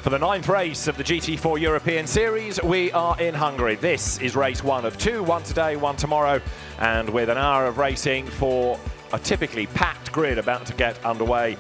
For the 9th race of the GT4 European Series, we are in Hungary. This is race 1 of 2, one today, one tomorrow, and with an hour of racing for a typically packed grid about to get underway.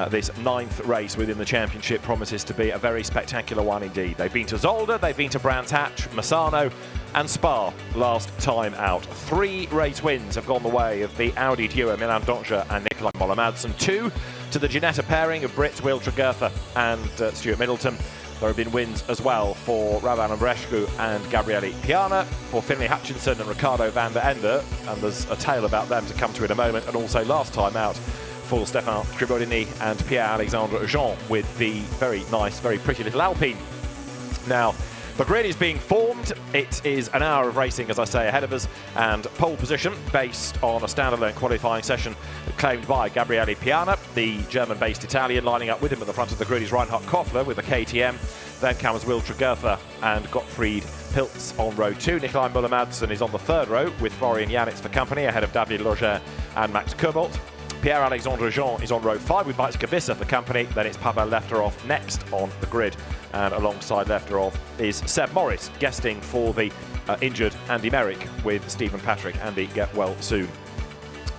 This 9th race within the championship promises to be a very spectacular one indeed. They've been to Zolder, they've been to Brands Hatch, Misano and Spa last time out. 3 race wins have gone the way of the Audi duo Milan Donja and Nikolai Moller-Madsen. 2 to the Ginetta pairing of Brits Will Tregurtha and Stuart Middleton. There have been wins as well for Ravan Ambrescu and Gabriele Piana, for Finlay Hutchinson and Ricardo van der Ende, and there's a tale about them to come to in a moment, and also last time out for Stéphane Tribodini and Pierre-Alexandre Jean with the very nice, very pretty little Alpine. Now, the grid is being formed. It is an hour of racing, as I say, ahead of us, and pole position based on a standalone qualifying session claimed by Gabriele Piana. The German-based Italian lining up with him at the front of the grid is Reinhard Koffler with the KTM. Then comes Will Tregurtha and Gottfried Pilz on row 2. Nikolai Moller-Madsen is on the 3rd row with Florian Janitz for company ahead of David Loger and Max Kobold. Pierre-Alexandre Jean is on row 5 with Mike Skabissa for company. Then it's Pavel Lefterov next on the grid. And alongside Lefterov is Seb Morris, guesting for the injured Andy Merrick with Stephen Patrick. Andy, get well soon.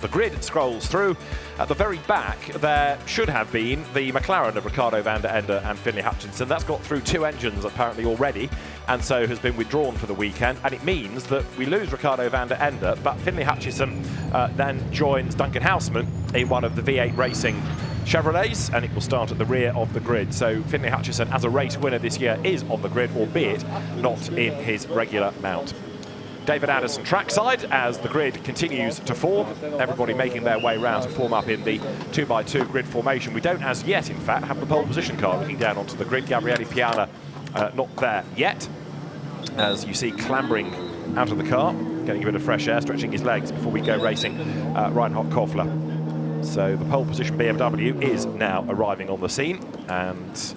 The grid scrolls through. At the very back, there should have been the McLaren of Ricardo van der Ende and Finlay Hutchinson. That's got through 2 engines apparently already, and so has been withdrawn for the weekend. And it means that we lose Ricardo van der Ende, but Finlay Hutchinson then joins Duncan Houseman in one of the V8 Racing Chevrolets, and it will start at the rear of the grid. So Finlay Hutchinson, as a race winner this year, is on the grid, albeit not in his regular mount. David Addison trackside as the grid continues to form. Everybody making their way round to form up in the 2x2 grid formation. We don't as yet, in fact, have the pole position car looking down onto the grid. Gabriele Piana not there yet, as you see clambering out of the car, getting a bit of fresh air, stretching his legs before we go racing Reinhard Koffler. So the pole position BMW is now arriving on the scene, and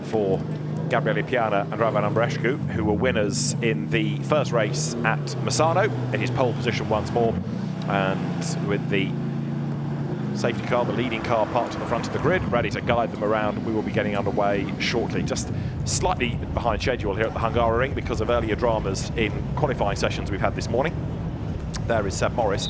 for Gabriele Piana and Ravan Ambrescu, who were winners in the first race at Misano, in his pole position once more, and with the safety car, the leading car, parked to the front of the grid, ready to guide them around. We will be getting underway shortly. Just slightly behind schedule here at the Hungaroring because of earlier dramas in qualifying sessions we've had this morning. There is Seb Morris,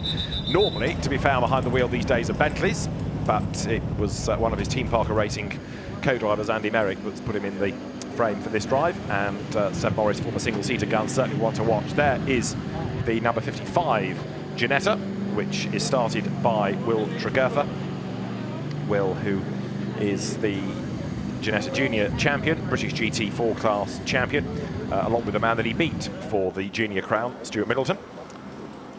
normally to be found behind the wheel these days of Bentleys, but it was one of his Team Parker Racing co-drivers, Andy Merrick, that's put him in the frame for this drive, and Seb Morris, former single-seater gun, certainly one to watch. There is the number 55 Ginetta, which is started by Will Tregurtha. Will, who is the Ginetta Junior champion, British GT4 class champion, along with the man that he beat for the junior crown, Stuart Middleton.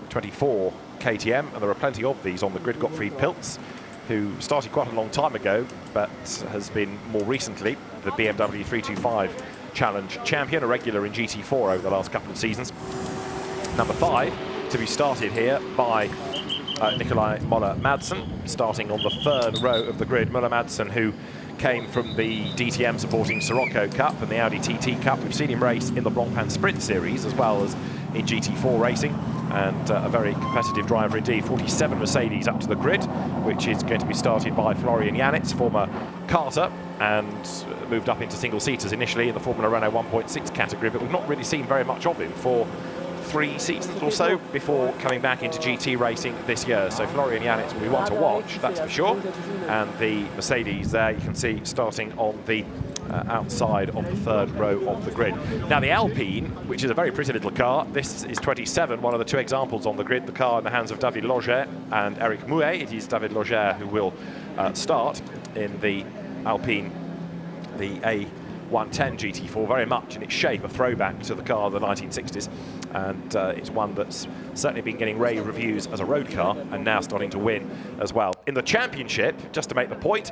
24 KTM, and there are plenty of these on the grid. Gottfried Pilz, who started quite a long time ago, but has been more recently the BMW 325 Challenge champion, a regular in GT4 over the last couple of seasons. Number 5 to be started here by Nikolai Moller-Madsen, starting on the 3rd row of the grid. Moller-Madsen, who came from the DTM supporting Sirocco Cup and the Audi TT Cup. We've seen him race in the Blancpain Sprint Series as well as in GT4 racing, and a very competitive driver indeed. 47 Mercedes up to the grid, which is going to be started by Florian Janitz, former Carter, and moved up into single-seaters initially in the Formula Renault 1.6 category, but we've not really seen very much of him for 3 seasons or so before coming back into GT racing this year. So Florian Janitz will be one to watch, that's for sure. And the Mercedes there, you can see starting on the outside of the 3rd row of the grid. Now the Alpine, which is a very pretty little car, this is 27, one of the 2 examples on the grid, the car in the hands of David Loger and Eric Mouet. It is David Loger who will start in the Alpine, the A110 GT4, very much in its shape a throwback to the car of the 1960s, and it's one that's certainly been getting rave reviews as a road car and now starting to win as well. In the championship, just to make the point,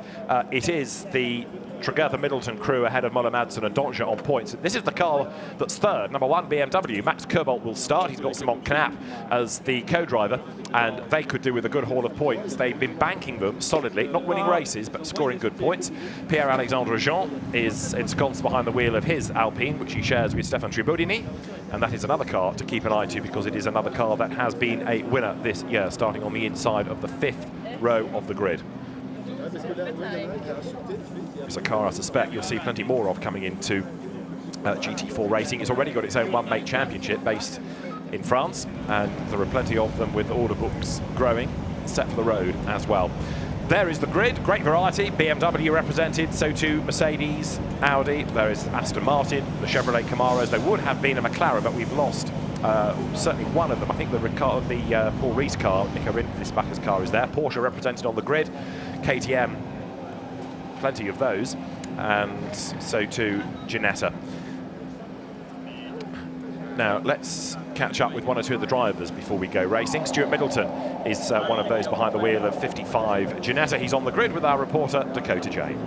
it is the Tregurtha Middleton crew ahead of Moller-Madsen and Donja on points. This is the car that's 3rd, number 1 BMW. Max Kobold will start. He's got Simon Knapp as the co-driver, and they could do with a good haul of points. They've been banking them solidly, not winning races, but scoring good points. Pierre-Alexandre Jean is ensconced behind the wheel of his Alpine, which he shares with Stéphane Tribodini, and that is another car to keep an eye to because it is another car that has been a winner this year, starting on the inside of the 5th row of the grid. It's a car I suspect you'll see plenty more of coming into GT4 racing. It's already got its own one-make championship based in France, and there are plenty of them with order books growing, set for the road as well. There is the grid, great variety. BMW represented, so too Mercedes, Audi. There is Aston Martin, the Chevrolet Camaros. There would have been a McLaren, but we've lost certainly one of them. I think the Paul Rees car, Nico Rindlisbacher's car, is there. Porsche represented on the grid, KTM, plenty of those, and so too Ginetta. Now let's catch up with one or two of the drivers before we go racing. Stuart Middleton is one of those behind the wheel of 55 Ginetta. He's on the grid with our reporter Dakota Jane.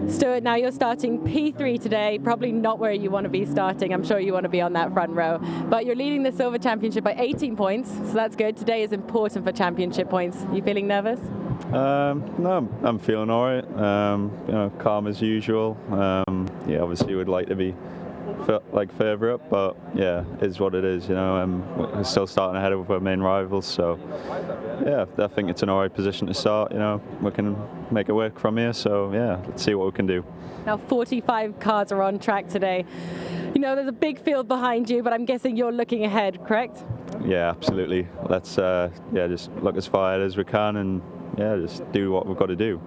Stuart, now you're starting P3 today, probably not where you want to be starting. I'm sure you want to be on that front row, but you're leading the Silver Championship by 18 points, so that's good. Today is important for championship points. You feeling nervous? No, I'm feeling all right. You know, calm as usual. Yeah, obviously would like to be further up, but yeah, it is what it is, you know. We're still starting ahead of our main rivals, so yeah, I think it's an alright position to start. You know, we can make it work from here, so yeah, let's see what we can do. Now 45 cars are on track today. You know, there's a big field behind you, but I'm guessing you're looking ahead, correct? Yeah, absolutely. Let's yeah, just look as far ahead as we can, and yeah, just do what we've got to do.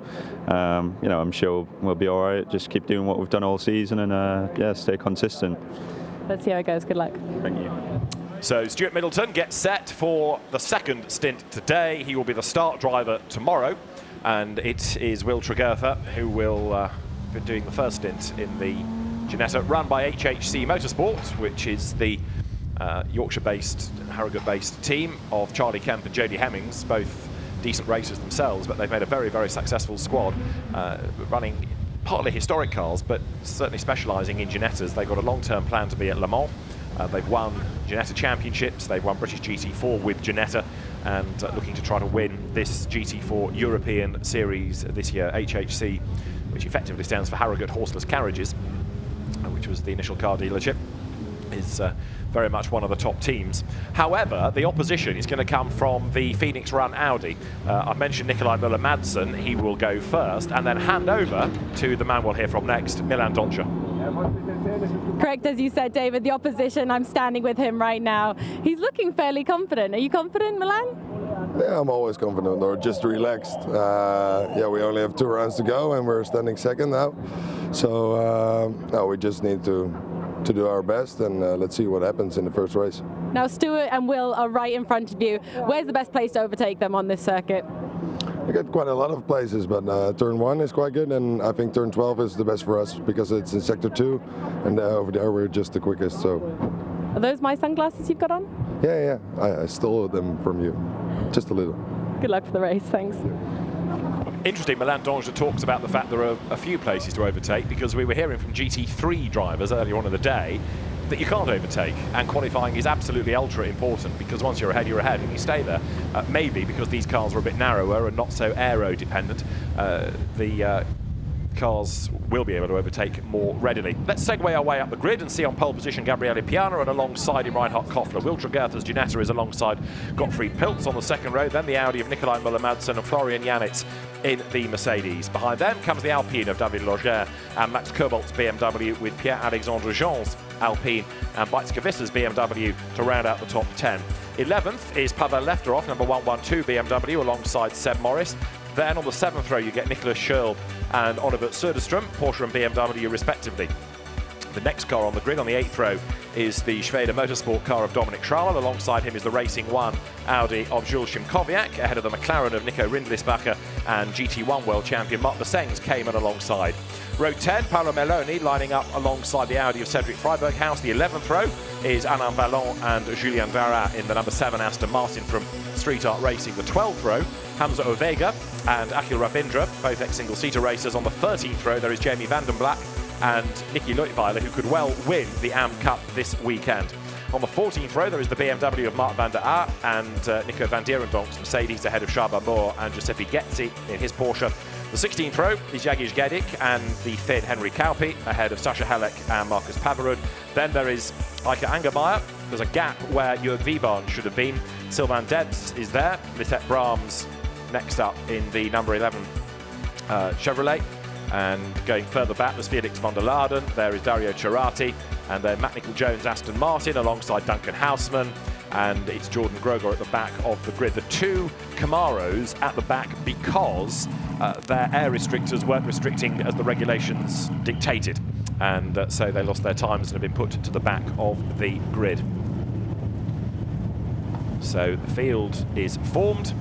You know, I'm sure we'll be all right. Just keep doing what we've done all season, and yeah, stay consistent. Let's see how it goes. Good luck. Thank you. So Stuart Middleton gets set for the second stint today. He will be the start driver tomorrow, and it is Will Tregurtha who will be doing the first stint in the Ginetta, run by HHC Motorsports, which is the Yorkshire-based, Harrogate-based team of Charlie Kemp and Jody Hemmings, both decent racers themselves, but they've made a very, very successful squad, running partly historic cars, but certainly specialising in Ginettas. They've got a long-term plan to be at Le Mans. They've won Ginetta championships, they've won British GT4 with Ginetta, and looking to try to win this GT4 European Series this year. HHC, which effectively stands for Harrogate Horseless Carriages, which was the initial car dealership, is very much one of the top teams. However, the opposition is going to come from the Phoenix Run Audi. I've mentioned Nikolai Müller-Madsen. He will go first and then hand over to the man we'll hear from next, Milan Doncia. Correct, as you said, David, the opposition, I'm standing with him right now. He's looking fairly confident. Are you confident, Milan? Yeah, I'm always confident, or just relaxed. Yeah, we only have 2 rounds to go and we're standing second now. So no, we just need to do our best, and let's see what happens in the first race. Now Stuart and Will are right in front of you. Where's the best place to overtake them on this circuit? I get quite a lot of places, but turn 1 is quite good, and I think turn 12 is the best for us because it's in sector 2, and over there we're just the quickest. So, are those my sunglasses you've got on? Yeah, I stole them from you, just a little. Good luck for the race, thanks. Interesting, Milan Doncia talks about the fact there are a few places to overtake, because we were hearing from GT3 drivers earlier on in the day that you can't overtake, and qualifying is absolutely ultra important, because once you're ahead, and you stay there. Maybe because these cars are a bit narrower and not so aero dependent, the cars will be able to overtake more readily. Let's segue our way up the grid and see on pole position Gabriele Piana, and alongside him Reinhard Koffler. Will Tregurtha's Ginetta is alongside Gottfried Pilz on the second row, then the Audi of Nikolai Müller-Madsen and Florian Janitz in the Mercedes. Behind them comes the Alpine of David Loger and Max Kobolt's BMW with Pierre-Alexandre Jean's Alpine and Beitske-Visser's BMW to round out the top 10. 11th is Pavel Lefterov, number 112 BMW, alongside Seb Morris. Then on the 7th row you get Nicholas Schürl and Onibert Söderström, Porsche and BMW respectively. The next car on the grid on the 8th row is the Schwede Motorsport car of Dominic Schraller. Alongside him is the Racing 1 Audi of Jules Szymkowiak, ahead of the McLaren of Nico Rindlisbacher and GT1 world champion Marc Bessengs Cayman alongside. Row 10, Paolo Meloni lining up alongside the Audi of Cedric Freiberghaus. The 11th row is Alain Vallon and Julien Varrat in the number 7 Aston Martin from Street Art Racing. The 12th row, Hamza Ovega and Akhil Ravindra, both ex-single-seater racers. On the 13th row, there is Jamie Vandenblack and Nicky Leutwiler, who could well win the AM Cup this weekend. On the 14th row, there is the BMW of Mark van der Aert and Nico van Dierendonk's Mercedes ahead of Shaban Moore and Giuseppe Getzi in his Porsche. The 16th row is Jagish Gedik and the Finn Henry Kaupi ahead of Sasha Helek and Marcus Pavarud. Then there is Eike Angermeyer. There's a gap where Jörg Wiebahn should have been. Sylvain Debs is there. Lisette Brahms next up in the number 11 Chevrolet. And going further back, there's Felix van der Laden, there is Dario Cerati, and then Matt Nicol-Jones, Aston Martin, alongside Duncan Houseman, and it's Jordan Grogor at the back of the grid. The two Camaros at the back because their air restrictors weren't restricting as the regulations dictated, and so they lost their times and have been put to the back of the grid. So the field is formed.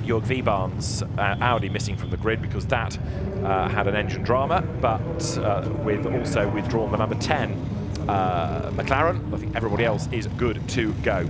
Jörg Wiebahn's Audi missing from the grid because that had an engine drama, but with also withdrawn the number 10 McLaren. I think everybody else is good to go.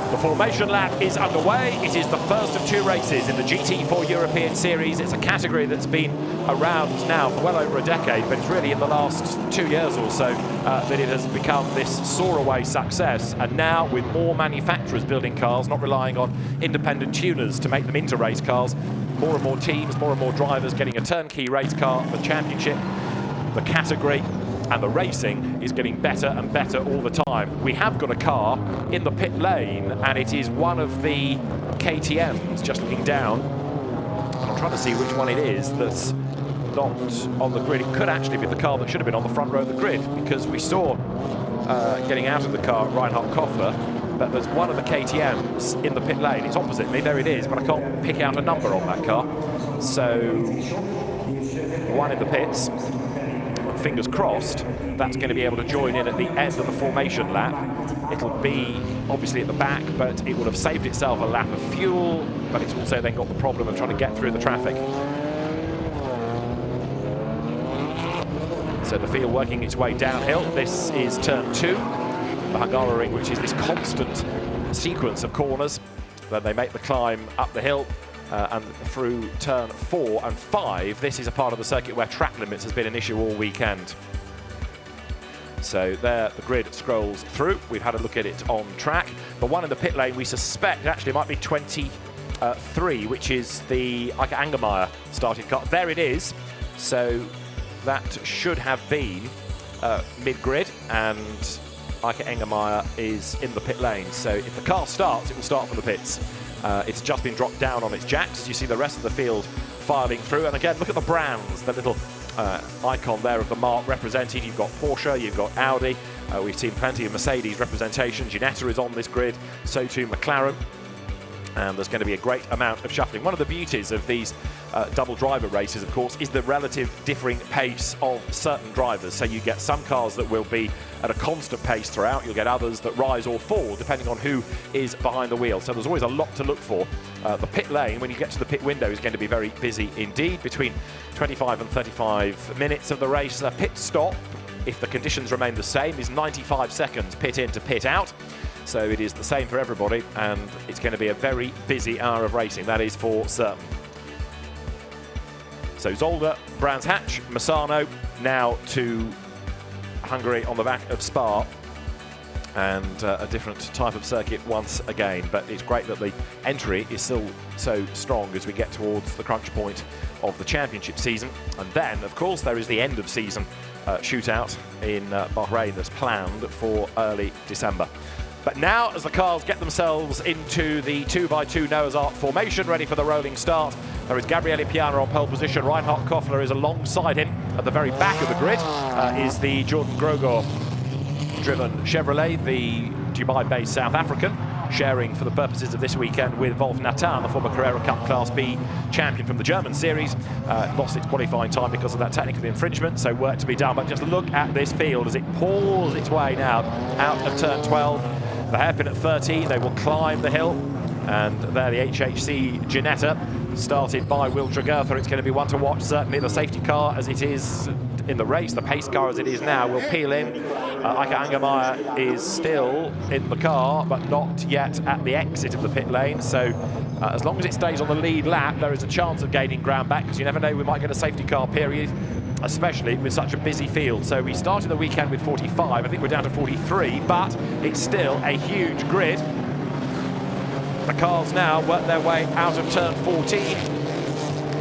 The formation lap is underway. It is the first of two races in the GT4 European Series. It's a category that's been around now for well over a decade, but it's really in the last 2 years or so that it has become this soar-away success. And now, with more manufacturers building cars, not relying on independent tuners to make them into race cars, more and more teams, more and more drivers getting a turnkey race car, the championship, the category, and the racing is getting better and better all the time. We have got a car in the pit lane, and it is one of the KTMs, just looking down. And I'm trying to see which one it is that's not on the grid. It could actually be the car that should have been on the front row of the grid, because we saw getting out of the car Reinhard Koffler, but there's one of the KTMs in the pit lane. It's opposite me, there it is, but I can't pick out a number on that car. So, one in the pits. Fingers crossed, that's going to be able to join in at the end of the formation lap. It'll be obviously at the back, but it will have saved itself a lap of fuel, but it's also then got the problem of trying to get through the traffic. So the field working its way downhill. This is turn 2, the Hungaroring, which is this constant sequence of corners. Then they make the climb up the hill. And through turn 4 and 5, this is a part of the circuit where track limits has been an issue all weekend. So there the grid scrolls through. We've had a look at it on track. The one in the pit lane we suspect actually might be 23, which is the Ike Angermeyer started car. There it is. So that should have been mid-grid, and Ike Angermeyer is in the pit lane. So if the car starts, it will start from the pits. It's just been dropped down on its jacks. You see the rest of the field filing through. And again, look at the brands, the little icon there of the mark represented. You've got Porsche, you've got Audi. We've seen plenty of Mercedes representation. Ginetta is on this grid, so too McLaren. And there's going to be a great amount of shuffling. One of the beauties of these double driver races, of course, is the relative differing pace of certain drivers. So you get some cars that will be at a constant pace throughout. You'll get others that rise or fall depending on who is behind the wheel. So there's always a lot to look for. The pit lane, when you get to the pit window, is going to be very busy indeed. Between 25 and 35 minutes of the race, a pit stop, if the conditions remain the same, is 95 seconds pit in to pit out. So it is the same for everybody, and it's going to be a very busy hour of racing, that is for certain. So Zolder, Brands Hatch, Misano, now to Hungary on the back of Spa, and a different type of circuit once again. But it's great that the entry is still so strong as we get towards the crunch point of the championship season. And then, of course, there is the end of season shootout in Bahrain that's planned for early December. But now, as the cars get themselves into the 2x2 Noah's Ark formation, ready for the rolling start, there is Gabriele Piana on pole position. Reinhard Koffler is alongside him. At the very back of the grid is the Jordan Grogor-driven Chevrolet, the Dubai-based South African, sharing for the purposes of this weekend with Wolf Nathan, the former Carrera Cup Class B champion from the German series. Lost its qualifying time because of that technical infringement, so work to be done. But just look at this field as it paws its way now out of turn 12. The hairpin at 13, they will climb the hill, and there the HHC Ginetta, started by Will Tregurtha. It's going to be one to watch. Certainly the safety car as it is in the race, the pace car as it is now, will peel in. Ike Angermeyer is still in the car, but not yet at the exit of the pit lane. So as long as it stays on the lead lap, there is a chance of gaining ground back, because you never know, we might get a safety car period, especially with such a busy field. So we started the weekend with 45, I think we're down to 43, but it's still a huge grid. The cars now work their way out of turn 14.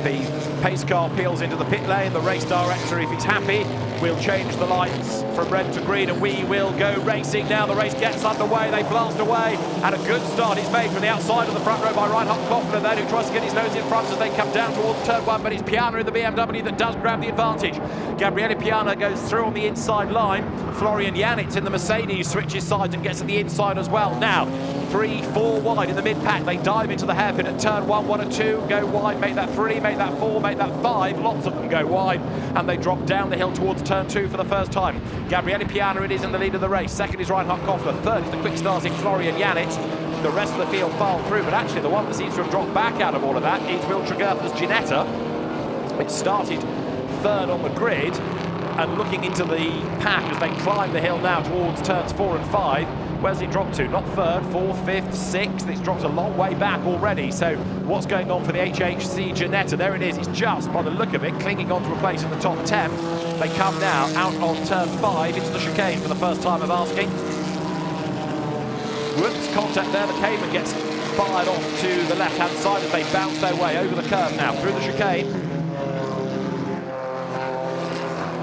The Pace car peels into the pit lane. The race director, if he's happy, will change the lights from red to green, and we will go racing now. The race gets underway. They blast away, and a good start is made from the outside of the front row by Reinhard Koffler then, who tries to get his nose in front as they come down towards turn one, but it's Piana in the BMW that does grab the advantage. Gabriele Piana goes through on the inside line. Florian Janitz in the Mercedes switches sides and gets to the inside as well. Now, 3-4 wide in the mid-pack. They dive into the hairpin at turn one. 1 and 2 go wide, make that 3, make that 4, make that 5. Lots of them go wide, and they drop down the hill towards turn 2 for the first time. Gabriele Piana, it is in the lead of the race. Second is Reinhard Koffler. Third is the quick starting Florian Janitz. The rest of the field file through, but actually the one that seems to have dropped back out of all of that is Will Tregerfer's Ginetta. It started third on the grid, and looking into the pack as they climb the hill now towards turns 4 and 5. Where's he dropped to? Not third, 4th, 5th, 6th. It's dropped a long way back already. So what's going on for the HHC Ginetta? There it is. It's just, by the look of it, clinging on to a place in the top 10. They come now out on turn 5 into the chicane for the first time of asking. Whoops, contact there. The Cayman gets fired off to the left-hand side as they bounce their way over the curve now through the chicane.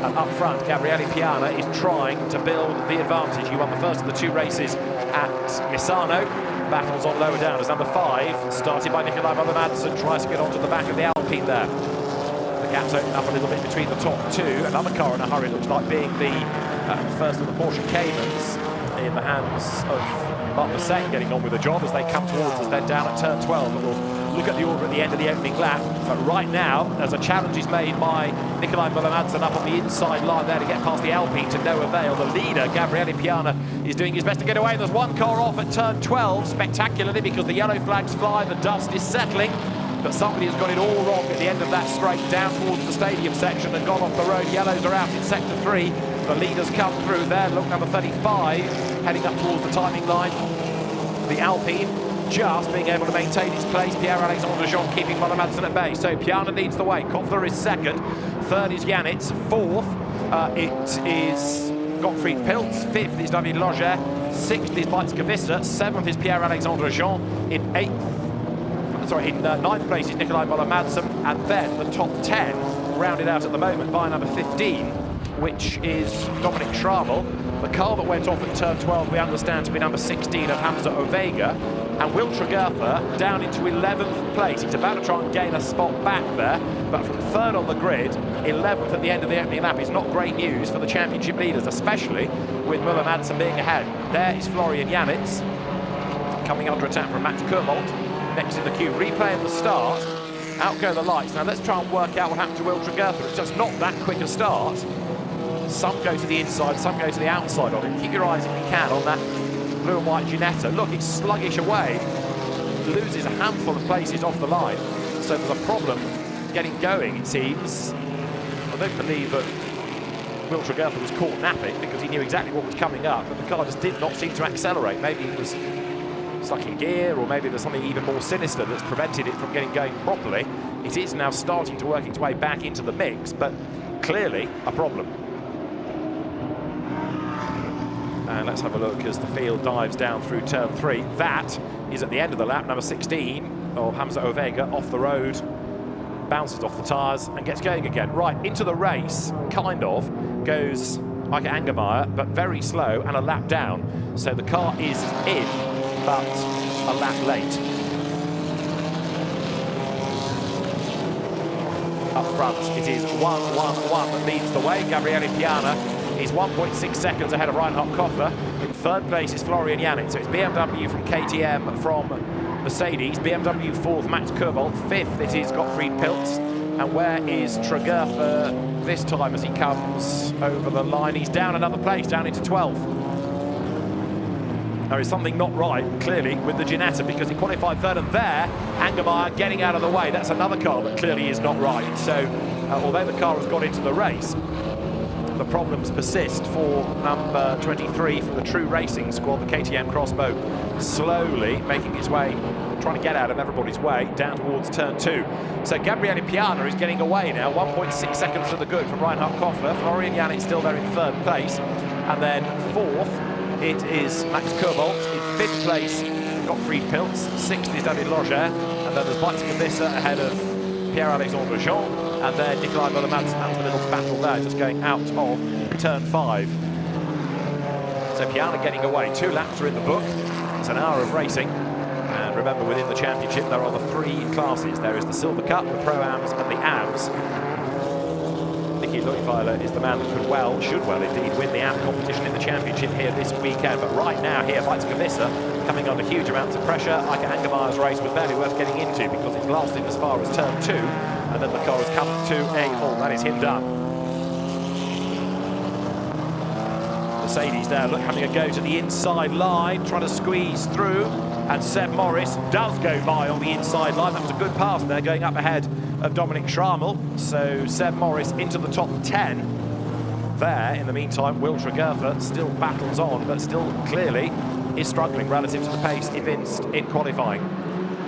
And up front, Gabriele Piana is trying to build the advantage. He won the first of the 2 races at Misano. Battles on lower down as number 5, started by Nikolai Muller-Madsen, tries to get onto the back of the Alpine there. The gap's opened up a little bit between the top 2. Another car in a hurry, looks like being the first of the Porsche Caymans in the hands of Marc Marseille, getting on with the job as they come towards us. They're down at turn 12, but we'll look at the order at the end of the opening lap. But right now, as a challenge is made by Nikolai Muller-Madsen up on the inside line there to get past the Alpine, to no avail. The leader, Gabriele Piana, is doing his best to get away. There's one car off at turn 12, spectacularly, because the yellow flags fly, the dust is settling. But somebody has got it all wrong at the end of that straight down towards the stadium section and gone off the road. Yellows are out in sector 3. The leaders come through there. Look, number 35 heading up towards the timing line. The Alpine just being able to maintain its place. Pierre-Alexandre Jean keeping Muller-Madsen at bay. So Piana leads the way. Koffler is second. Third is Janitz. Fourth, it is Gottfried Pilz. Fifth is David Loger. Sixth is Beitske Visser. Seventh is Pierre-Alexandre Jean. In ninth place is Nikolai Muller-Madsen. And then the top 10 rounded out at the moment by number 15, which is Dominic Schrammel. The car that went off at turn 12 we understand to be number 16 of Hamza Ovega. And Will Tregerfer down into 11th place. He's about to try and gain a spot back there, but from third on the grid, 11th at the end of the opening lap is not great news for the championship leaders, especially with Muller-Madsen being ahead. There is Florian Janitz coming under attack from Max Kermold. Next in the queue, replay of the start. Out go the lights. Now let's try and work out what happened to Will Tregerfer. It's just not that quick a start. Some go to the inside, some go to the outside of it. Keep your eyes, if you can, on that blue and white Ginetta. Look, it's sluggish away. Loses a handful of places off the line. So there's a problem getting going, it seems. I don't believe that Will Tregerfer was caught napping because he knew exactly what was coming up, but the car just did not seem to accelerate. Maybe it was stuck in gear, or maybe there's something even more sinister that's prevented it from getting going properly. It is now starting to work its way back into the mix, but clearly a problem. And let's have a look as the field dives down through turn 3. That is at the end of the lap, number 16 of Hamza Ovega off the road, bounces off the tyres and gets going again. Right, into the race, kind of, goes Mike Angermeyer, but very slow and a lap down. So the car is in, but a lap late. Up front, it is 1-1-1 that leads the way. Gabriele Piana is 1.6 seconds ahead of Reinhard Koffler. In third place is Florian Janitz. So it's BMW from KTM from Mercedes. BMW fourth, Max Kermold. Fifth, it is Gottfried Pilz. And where is Tregerfer this time as he comes over the line? He's down another place, down into 12th. There is something not right, clearly, with the Ginetta, because he qualified third, and there, Angermeyer getting out of the way. That's another car that clearly is not right. So, although the car has got into the race, the problems persist for number 23 from the True Racing squad, the KTM Crossbow, slowly making its way, trying to get out of everybody's way, down towards turn 2. So Gabriele Piana is getting away now, 1.6 seconds to the good from Reinhard Koffler. Florian Janitz still there in third place. And then fourth, it is Max Kermold. In fifth place, Gottfried Pilz. Sixth is David Loger. And then there's Beitske Visser ahead of Pierre-Alexandre Jean, and then Nikolai Müller-Madsen. That was a little battle there, just going out of turn 5. So Piana getting away. 2 laps are in the book. It's an hour of racing. And remember, within the championship, there are the 3 classes. There is the Silver Cup, the Pro-Ams, and the AMs. Nicky Leutwiler is the man that should well indeed, win the AM competition in the championship here this weekend. But right now here, Weizsäcker coming under huge amounts of pressure. Ike Angermeyer's race was barely worth getting into because it lasted as far as turn 2, and then the car has come to a halt. That is him done. Mercedes there, look, having a go to the inside line, trying to squeeze through, and Seb Morris does go by on the inside line. That was a good pass there, going up ahead of Dominic Schrammel. So Seb Morris into the top 10 there. In the meantime, Will Tregerfer still battles on, but still clearly is struggling relative to the pace evinced in qualifying.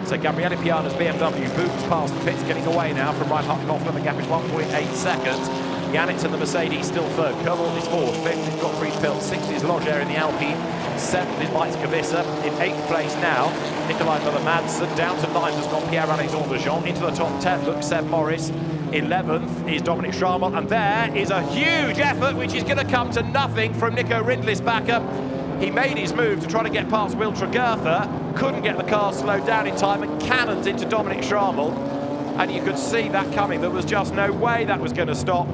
So Gabriele Piana's BMW booms past the pits, getting away now from Reinhard Koffler. The gap is 1.8 seconds. Janitz and the Mercedes still third. Koval is fourth. Fifth is Gottfried Pilz. Sixth is Loger in the Alpine. Seventh is Weizsäcker. In 8th place now, Nikolai Müller-Madsen. Down to 9th has got Pierre-Alexandre Jean. Into the top 10, look, Seb Morris. 11th is Dominic Schrammel. And there is a huge effort, which is going to come to nothing from Nico Rindlisbacher. He made his move to try to get past Will Tregerfer. Couldn't get the car slowed down in time and cannons into Dominic Schrammel. And you could see that coming. There was just no way that was going to stop.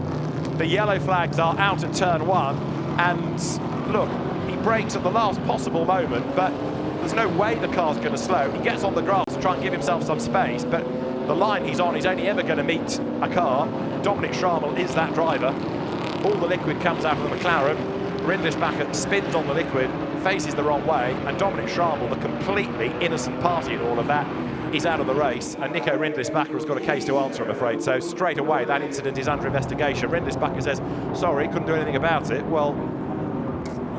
The yellow flags are out at turn 1, and look, he brakes at the last possible moment, but there's no way the car's going to slow. He gets on the grass to try and give himself some space, but the line he's on is only ever going to meet a car. Dominic Schrammel is that driver. All the liquid comes out of the McLaren. Rindlisbacher spins on the liquid, faces the wrong way, and Dominic Schrammel, the completely innocent party in all of that, is out of the race, and Nico Rindlisbacher has got a case to answer, I'm afraid. So straight away, that incident is under investigation. Rindlisbacher says, sorry, couldn't do anything about it. Well,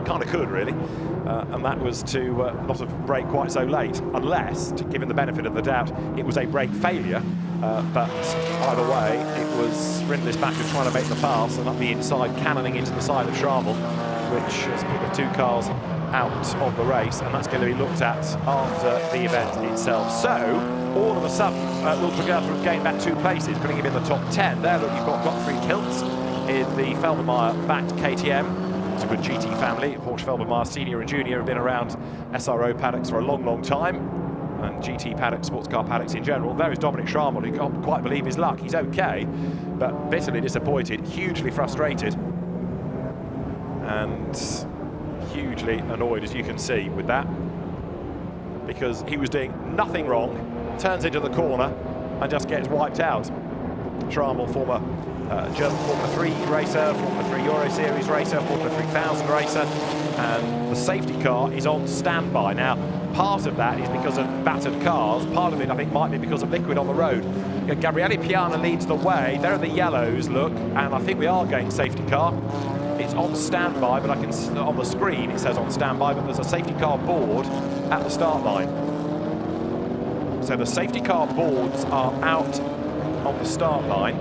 kind of could, really. And that was to not have braked quite so late, unless, given the benefit of the doubt, it was a brake failure. But either way, it was Rindlisbacher trying to make the pass, and up the inside, cannoning into the side of Schrammel, which has put the 2 cars out of the race, and that's going to be looked at after the event itself. So, all of a sudden, Will Tregerfer has gained back 2 places, putting him in the top 10. There, look, you've got Gottfried Pilz in the Felbermayr-backed KTM. It's a good GT family. Porsche Felbermayr Senior and Junior have been around SRO paddocks for a long, long time, and GT paddocks, sports car paddocks in general. There is Dominic Schrammel, who can't quite believe his luck. He's okay, but bitterly disappointed, hugely frustrated, and hugely annoyed, as you can see, with that, because he was doing nothing wrong, turns into the corner and just gets wiped out. Schrammel, former German Formula 3 racer, Formula 3 Euro Series racer, Formula 3000 racer, and the safety car is on standby. Now, part of that is because of battered cars, part of it I think might be because of liquid on the road. Gabriele Piana leads the way, there are the yellows, look, and I think we are going safety car. It's on standby, but I can, on the screen it says on standby, but there's a safety car board at the start line. So the safety car boards are out on the start line,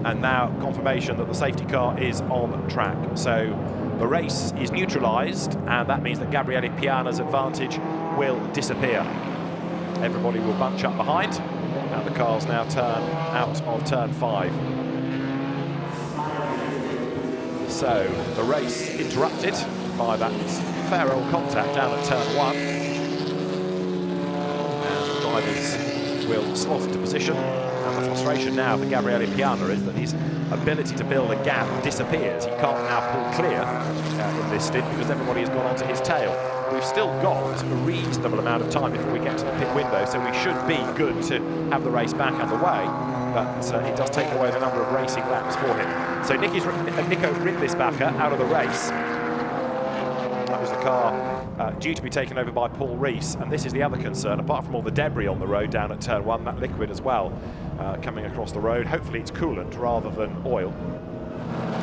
and now confirmation that the safety car is on track. So the race is neutralised, and that means that Gabriele Piana's advantage will disappear. Everybody will bunch up behind, and the cars now turn out of turn 5. So the race interrupted by that fair old contact down at turn 1. And the drivers will slot into position. And the frustration now for Gabriele Piana is that his ability to build a gap disappears. He can't now pull clear in this stint because everybody has gone onto his tail. We've still got a reasonable amount of time before we get to the pit window, so we should be good to have the race back underway. But it does take away the number of racing laps for him. So Nico Rindlisbacher out of the race. That was the car due to be taken over by Paul Rees, and this is the other concern, apart from all the debris on the road down at turn 1, that liquid as well coming across the road. Hopefully it's coolant rather than oil.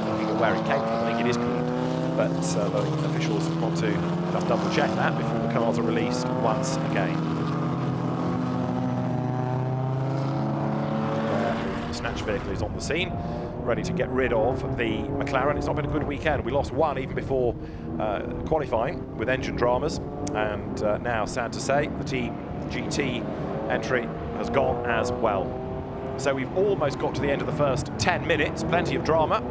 Looking at where it came from, I think it is coolant, but the officials want to just double check that before the cars are released once again. The snatch vehicle is on the scene, ready to get rid of the McLaren. It's not been a good weekend. We lost one even before qualifying with engine dramas, and now, sad to say, the Team GT entry has gone as well. So we've almost got to the end of the first 10 minutes, plenty of drama.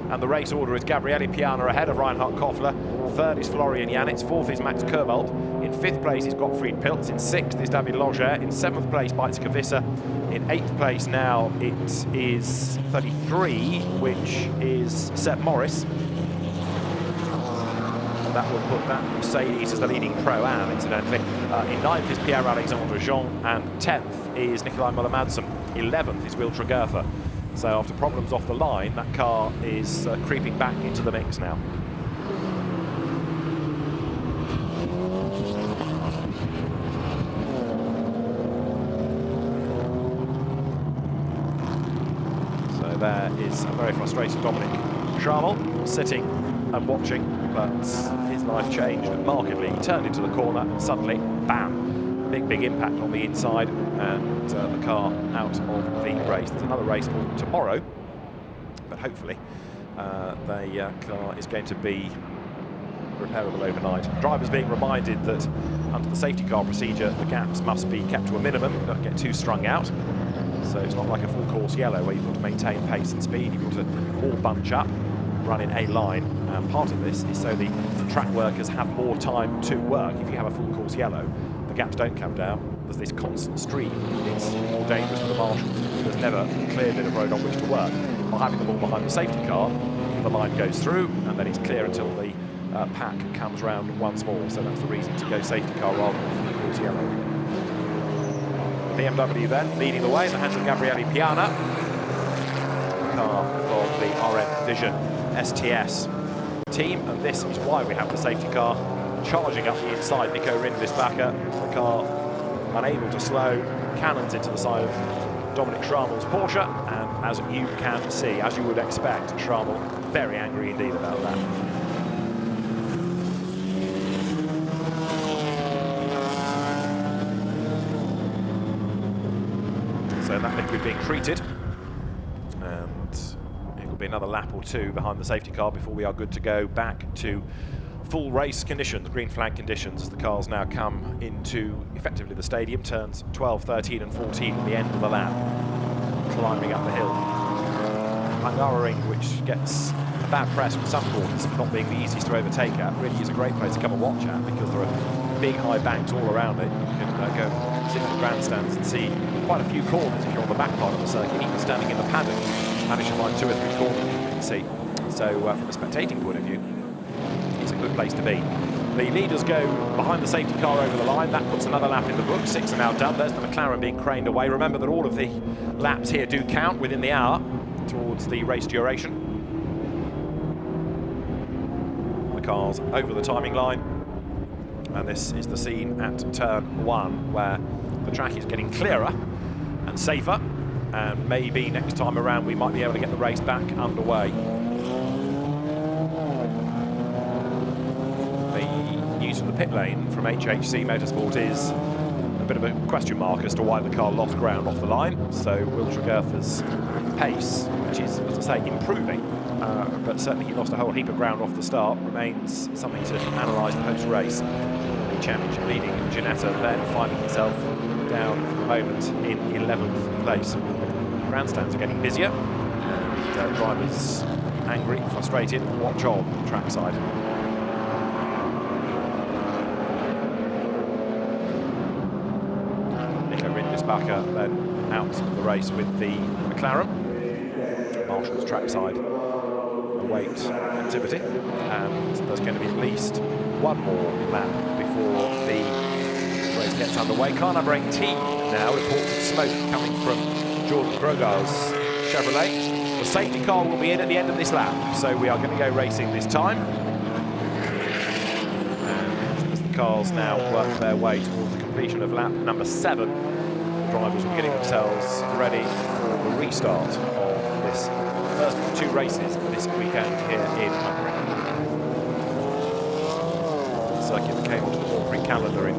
And the race order is Gabriele Piana ahead of Reinhard Koffler. Third is Florian Janitz. Fourth is Max Kobold. In fifth place is Gottfried Pilz. In sixth is David Loger. In seventh place, Beitske Visser. In eighth place now, it is 33, which is Sepp Morris. And that will put that Mercedes as the leading Pro-Am, incidentally. In ninth is Pierre-Alexandre Jean. And 10th is Nikolai Müller-Madsen. 11th is Will Tregertha. So after problems off the line, that car is creeping back into the mix now. So there is a very frustrated Dominic Schrammel sitting and watching, but his life changed markedly. He turned into the corner and suddenly, bam! Big impact on the inside, and the car out of the race. There's another race for tomorrow, but hopefully the car is going to be repairable overnight. Drivers being reminded that under the safety car procedure, the gaps must be kept to a minimum, don't get too strung out. So it's not like a full course yellow where you've got to maintain pace and speed, you've got to all bunch up, run in a line. And part of this is so the track workers have more time to work. If you have a full course yellow, gaps don't come down. There's this constant stream. It's more dangerous for the marshals. There's never a clear bit of road on which to work. By having them all behind the safety car, the line goes through and then it's clear until the pack comes round once more. So that's the reason to go safety car rather than full course yellow. The BMW then leading the way in the hands of Gabriele Piana. The car from the RM Vision STS team, and this is why we have the safety car. Charging up the inside, Nico Rindlisbacher, the car unable to slow, cannons into the side of Dominic Schrammel's Porsche, and as you can see, as you would expect, Schrammel very angry indeed about that. So that liquid being treated, and it will be another lap or two behind the safety car before we are good to go back to full race conditions, green flag conditions, as the cars now come into effectively the stadium, turns 12, 13 and 14 at the end of the lap, climbing up the hill. Hungaroring, which gets a bad press from some quarters for not being the easiest to overtake at, really is a great place to come and watch at because there are big high banks all around it. You can go sit in the grandstands and see quite a few corners if you're on the back part of the circuit. Even standing in the paddock, you manage to find 2 or 3 corners you can see. So from a spectating point of view, it's a good place to be. The leaders go behind the safety car over the line. That puts another lap in the book. 6 are now done. There's the McLaren being craned away. Remember that all of the laps here do count within the hour towards the race duration. The car's over the timing line. And this is the scene at turn 1 where the track is getting clearer and safer. And maybe next time around we might be able to get the race back underway. News from the pit lane from HHC Motorsport is a bit of a question mark as to why the car lost ground off the line. So Will Tregertha's pace, which is, as I say, improving, but certainly he lost a whole heap of ground off the start, remains something to analyse post-race. The championship leading Ginetta then finding himself down for the moment in 11th place. Grandstands are getting busier, and drivers angry, frustrated, watch on trackside. Backer then out of the race with the McLaren. Marshall's trackside await activity, and there's going to be at least one more lap before the race gets underway. Car number 18 now reports smoke coming from Jordan Grogar's Chevrolet. The safety car will be in at the end of this lap, so we are going to go racing this time. And as the cars now work their way towards the completion of lap number 7, drivers will be getting themselves ready for the restart of this first of 2 races this weekend here in Hungary. The circuit that came onto the Grand Prix calendar in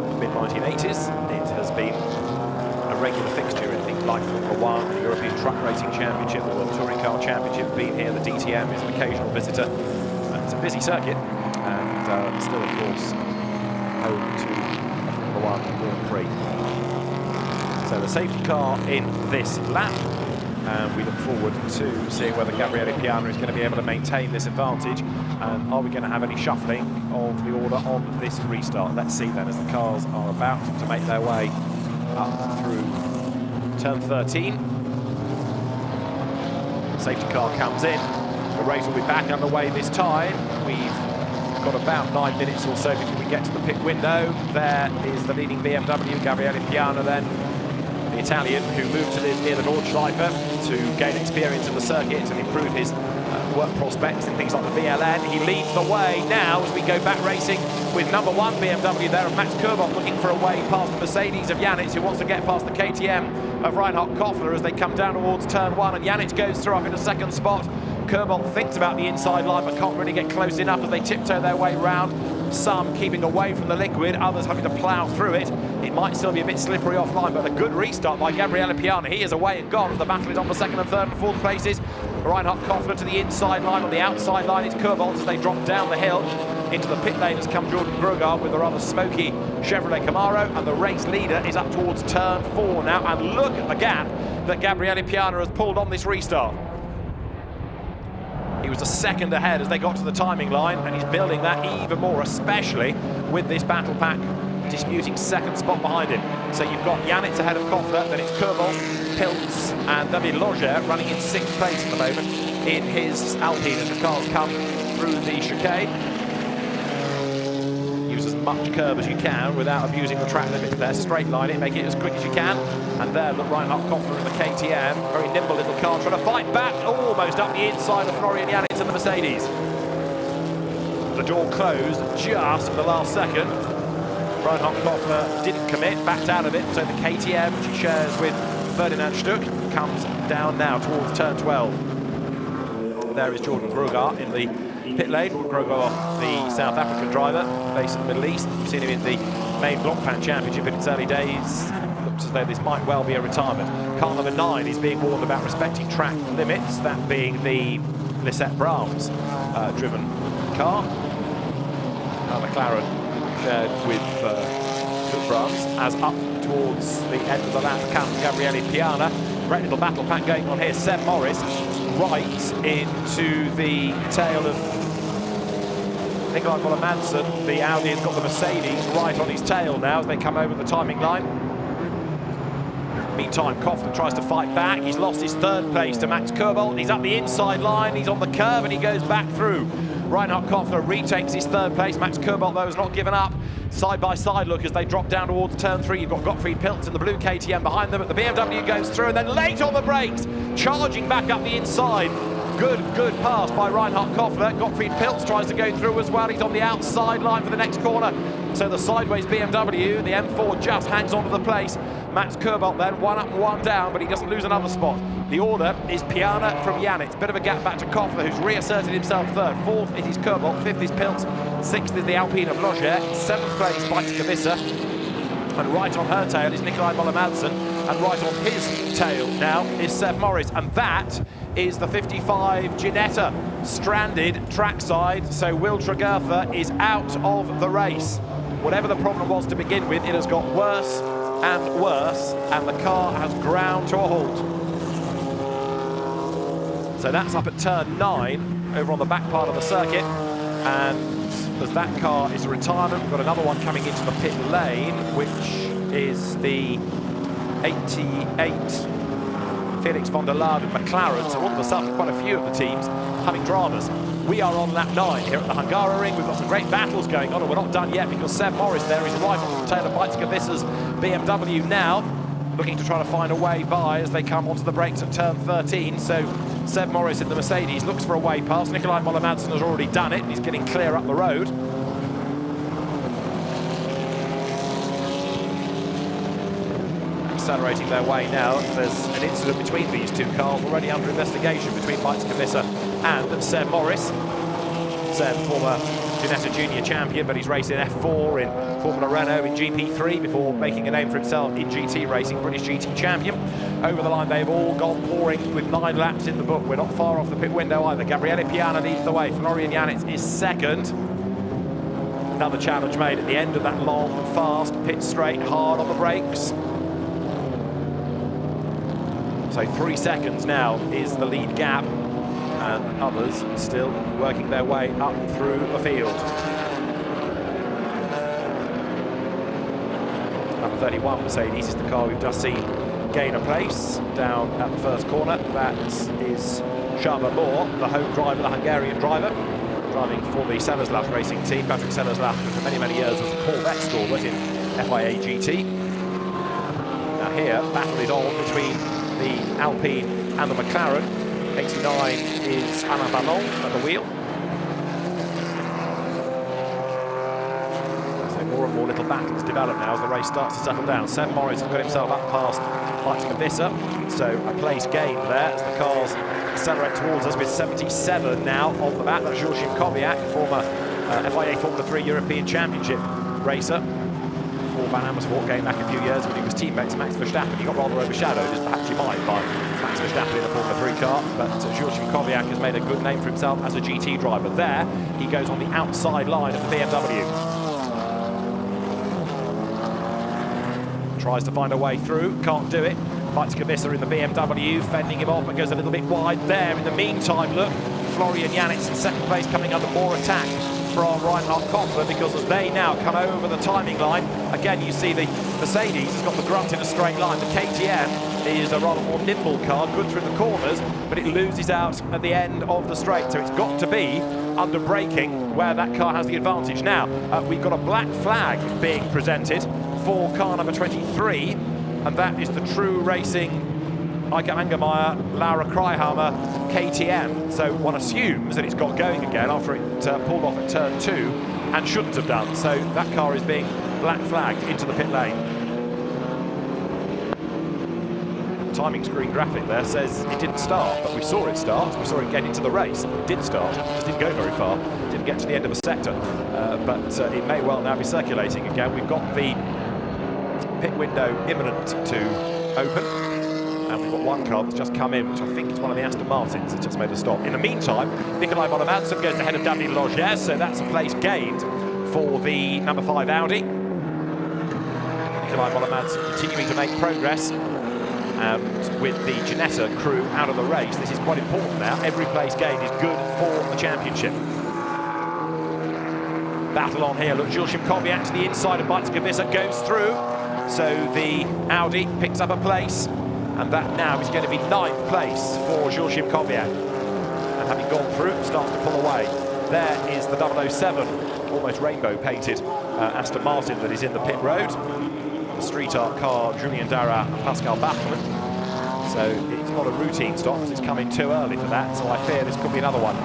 the mid-1980s. It has been a regular fixture in things like Formula 1, the European Truck Racing Championship, the World Touring Car Championship, being here, the DTM is an occasional visitor. It's a busy circuit, and still, of course, home to Formula 1 Grand Prix. So the safety car in this lap, and we look forward to seeing whether Gabriele Piana is going to be able to maintain this advantage, and are we going to have any shuffling of the order on this restart. Let's see then, as the cars are about to make their way up through turn 13. Safety car comes in. The race will be back underway this time. We've got about 9 minutes or so before we get to the pit window. There is the leading BMW, Gabriele Piana, then the Italian, who moved to live near the Nordschleife to gain experience of the circuit and improve his work prospects in things like the VLN. He leads the way now as we go back racing with number 1 BMW there of Max Kurbach, looking for a way past the Mercedes of Janitz, who wants to get past the KTM of Reinhard Koffler as they come down towards turn 1, and Janitz goes through up in a second spot. Kurbach thinks about the inside line but can't really get close enough as they tiptoe their way round. Some keeping away from the liquid, others having to plough through it. It might still be a bit slippery offline, but a good restart by Gabriele Piana. He is away and gone. The battle is on for second and third and fourth places. Reinhard Koffler to the inside line. On the outside line, it's Kurbach as they drop down the hill. Into the pit lane has come Jordan Grugard with a rather smoky Chevrolet Camaro, and the race leader is up towards turn 4 now. And look at the gap that Gabriele Piana has pulled on this restart. He was a second ahead as they got to the timing line, and he's building that even more, especially with this battle pack disputing second spot behind him. So you've got Janitz ahead of Koffler, then it's Kurbach, Pilz and David Loger running in 6th place at the moment in his Alpine as the cars come through the chicane. Use as much curb as you can without abusing the track limits there. Straight line it, make it as quick as you can. And there, look, Reinhard Koffler in the KTM. Very nimble little car, trying to fight back, almost up the inside of Florian Janitz and the Mercedes. The door closed just at the last second. Reinhard Koffler didn't commit, backed out of it, so the KTM, which he shares with Ferdinand Stuck, comes down now towards turn 12. There is Jordan Grugard in the pit lane. Grugard, the South African driver, based in the Middle East. We've seen him in the main Blancpain Championship in its early days. Looks as though this might well be a retirement. Car number 9 is being warned about respecting track limits, that being the Lisette Brahms driven car. McLaren shared with Luke Brahms, as up towards the end of the lap comes Gabriele Piana. Great little battle pack going on here. Seb Morris right into the tail of Nikolai Moller-Madsen. The Audi has got the Mercedes right on his tail now as they come over the timing line. Meantime, Koffler tries to fight back. He's lost his 3rd place to Max Kurbach. He's up the inside line. He's on the curve and he goes back through. Reinhard Koffler retakes his 3rd place. Max Kurbach, though, has not given up. Side by side look as they drop down towards turn 3. You've got Gottfried Pilz in the blue KTM behind them, but the BMW goes through and then late on the brakes, charging back up the inside. Good pass by Reinhard Koffler. Gottfried Pilz tries to go through as well. He's on the outside line for the next corner. So the sideways BMW, the M4 just hangs on to the place. Max Kurbach then, 1 up and 1 down, but he doesn't lose another spot. The order is Piana from Janitz. Bit of a gap back to Koffler, who's reasserted himself 3rd. 4th is Kurbach, 5th is Pilz, 6th is the Alpine of Loger, 7th place Bikes. And right on her tail is Nikolai Moller-Madsen, and right on his tail now is Seb Morris, and that is the 55 Ginetta stranded trackside. So Will Tregertha is out of the race. Whatever the problem was to begin with, it has got worse and worse, and the car has ground to a halt. So that's up at turn 9 over on the back part of the circuit, and as that car is a retirement, we've got another one coming into the pit lane, which is the 88 Felix von der Laden McLaren. So all of a sudden, quite a few of the teams having dramas. We are on lap 9 here at the Hungaroring. We've got some great battles going on, and we're not done yet because Seb Morris there is right on the tail of Bikes BMW now, looking to try to find a way by as they come onto the brakes at turn 13. So Seb Morris in the Mercedes looks for a way past. Nikolai Moller-Madsen has already done it, and he's getting clear up the road. Accelerating their way now. There's an incident between these two cars already under investigation between Bikes and Seb Morris. Seb, former Ginetta Junior champion, but he's raced in F4, in Formula Renault, in GP3 before making a name for himself in GT racing, British GT champion. Over the line, they've all gone pouring with 9 laps in the book. We're not far off the pit window either. Gabriele Piana leads the way. Florian Janitz is 2nd. Another challenge made at the end of that long, fast pit straight, hard on the brakes. So 3 seconds now is the lead gap, and others still working their way up through the field. Number 31 Mercedes is the car we've just seen gain a place down at the first corner. That is Csaba Moore, the home driver, the Hungarian driver, driving for the Sellerslach racing team. Patrick Sellerslach, who for many, many years was a Corvette stalwart in FIA GT. Now here, battle is on between the Alpine and the McLaren. 89 is Alain Ballon at the wheel. So more and more little battles develop now as the race starts to settle down. Sam Morris has got himself up past Mike Visser, so a place gained there as the cars accelerate towards us with 77 now on the back. That's Joachim Kowiak, former FIA Formula 3 European Championship racer for Van Amersfoort, going back a few years when he was teammate to Max Verstappen. He got rather overshadowed, as perhaps you might, by Max Verstappen in a Formula 3 car, but Joachim Kowiak has made a good name for himself as a GT driver. There, he goes on the outside line of the BMW. Tries to find a way through, can't do it. Mike Visser in the BMW, fending him off, but goes a little bit wide there. In the meantime, look, Florian Janitz in second place, coming under more attack from Reinhard Koffler, because as they now come over the timing line, again you see the Mercedes has got the grunt in a straight line. The KTM is a rather more nimble car, good through the corners, but it loses out at the end of the straight, so it's got to be under braking where that car has the advantage. Now, we've got a black flag being presented for car number 23, and that is the True Racing Eike Angermeyer, Laura Kreihammer KTM. So one assumes that it's got going again after it pulled off at turn 2 and shouldn't have done. So that car is being black flagged into the pit lane. The timing screen graphic there says it didn't start, but we saw it start. We saw it get into the race. It did start, just didn't go very far. Didn't get to the end of a sector, but it may well now be circulating again. We've got the pit window imminent to open. And we've got one car that's just come in, which I think is one of the Aston Martins that's just made a stop. In the meantime, Nikolai Moller-Madsen goes ahead of David Logier, so that's a place gained for the number 5 Audi. Nikolai Moller-Madsen continuing to make progress, and with the Ginetta crew out of the race, this is quite important now. Every place gained is good for the championship. Battle on here. Look, Joachim Kowiak to the inside of Mike Visser goes through, so the Audi picks up a place. And that now is going to be 9th place for Joachim Kowiak. And having gone through, starts to pull away. There is the 007, almost rainbow painted Aston Martin that is in the pit road. The street art car, Julien Darras and Pascal Bachmann. So it's not a routine stop, because it's coming too early for that. So I fear this could be another one.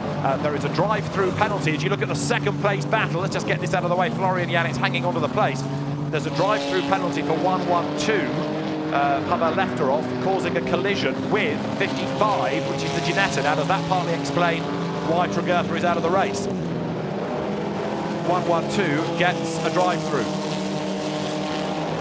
There is a drive-through penalty. As you look at the second place battle, let's just get this out of the way. Florian Janitz hanging onto the place. There's a drive-through penalty for 112. Pavel Lefterov causing a collision with 55, which is the Ginetta. Now, does that partly explain why Tregurtha is out of the race? 112 gets a drive-through.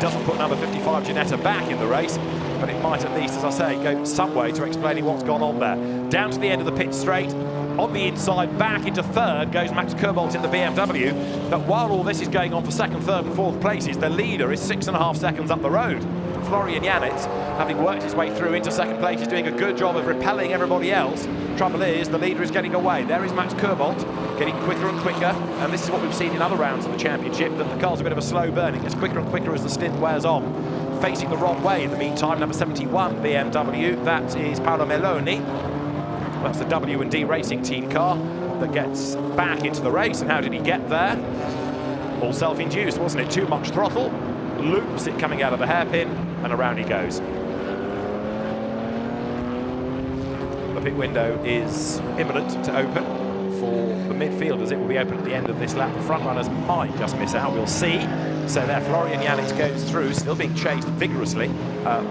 Doesn't put number 55 Ginetta back in the race, but it might at least, as I say, go some way to explaining what's gone on there. Down to the end of the pit straight. On the inside, back into third, goes Max Kobold in the BMW. But while all this is going on for second, third and fourth places, the leader is 6.5 seconds up the road. Florian Janitz, having worked his way through into second place, is doing a good job of repelling everybody else. Trouble is, the leader is getting away. There is Max Kobold, getting quicker and quicker, and this is what we've seen in other rounds of the championship, that the car's a bit of a slow burning. It's quicker and quicker as the stint wears on. Facing the wrong way in the meantime, number 71 BMW, that is Paolo Meloni. That's the W&D Racing Team car that gets back into the race. And how did he get there? All self-induced, wasn't it? Too much throttle, loops it coming out of the hairpin, and around he goes. The pit window is imminent to open for the midfielders. It will be open at the end of this lap. The front runners might just miss out, we'll see. So there, Florian Janitz goes through, still being chased vigorously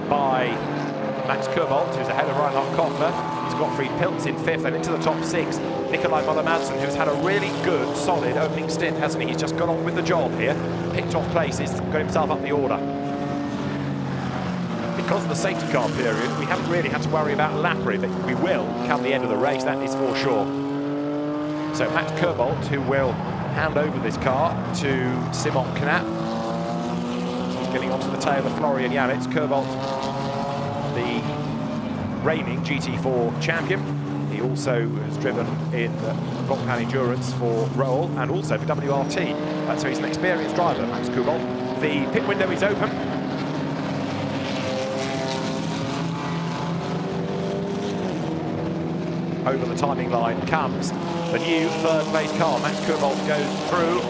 by Max Kobold, who's ahead of Reinhard Koffler. Gottfried Pilz in 5th and into the top 6. Nikolai Moller-Madsen, who's had a really good, solid opening stint, hasn't he? He's just got on with the job here, picked off places, got himself up the order. Because of the safety car period, we haven't really had to worry about Lapri, but we will come the end of the race, that is for sure. So Max Kobold, who will hand over this car to Simon Knapp. He's getting onto the tail of Florian Janitz. Kobold, the reigning GT4 champion. He also has driven in Blancpain Endurance for Roll and also for WRT. So he's an experienced driver, Max Kubold. The pit window is open. Over the timing line comes the new third place car. Max Kubold goes through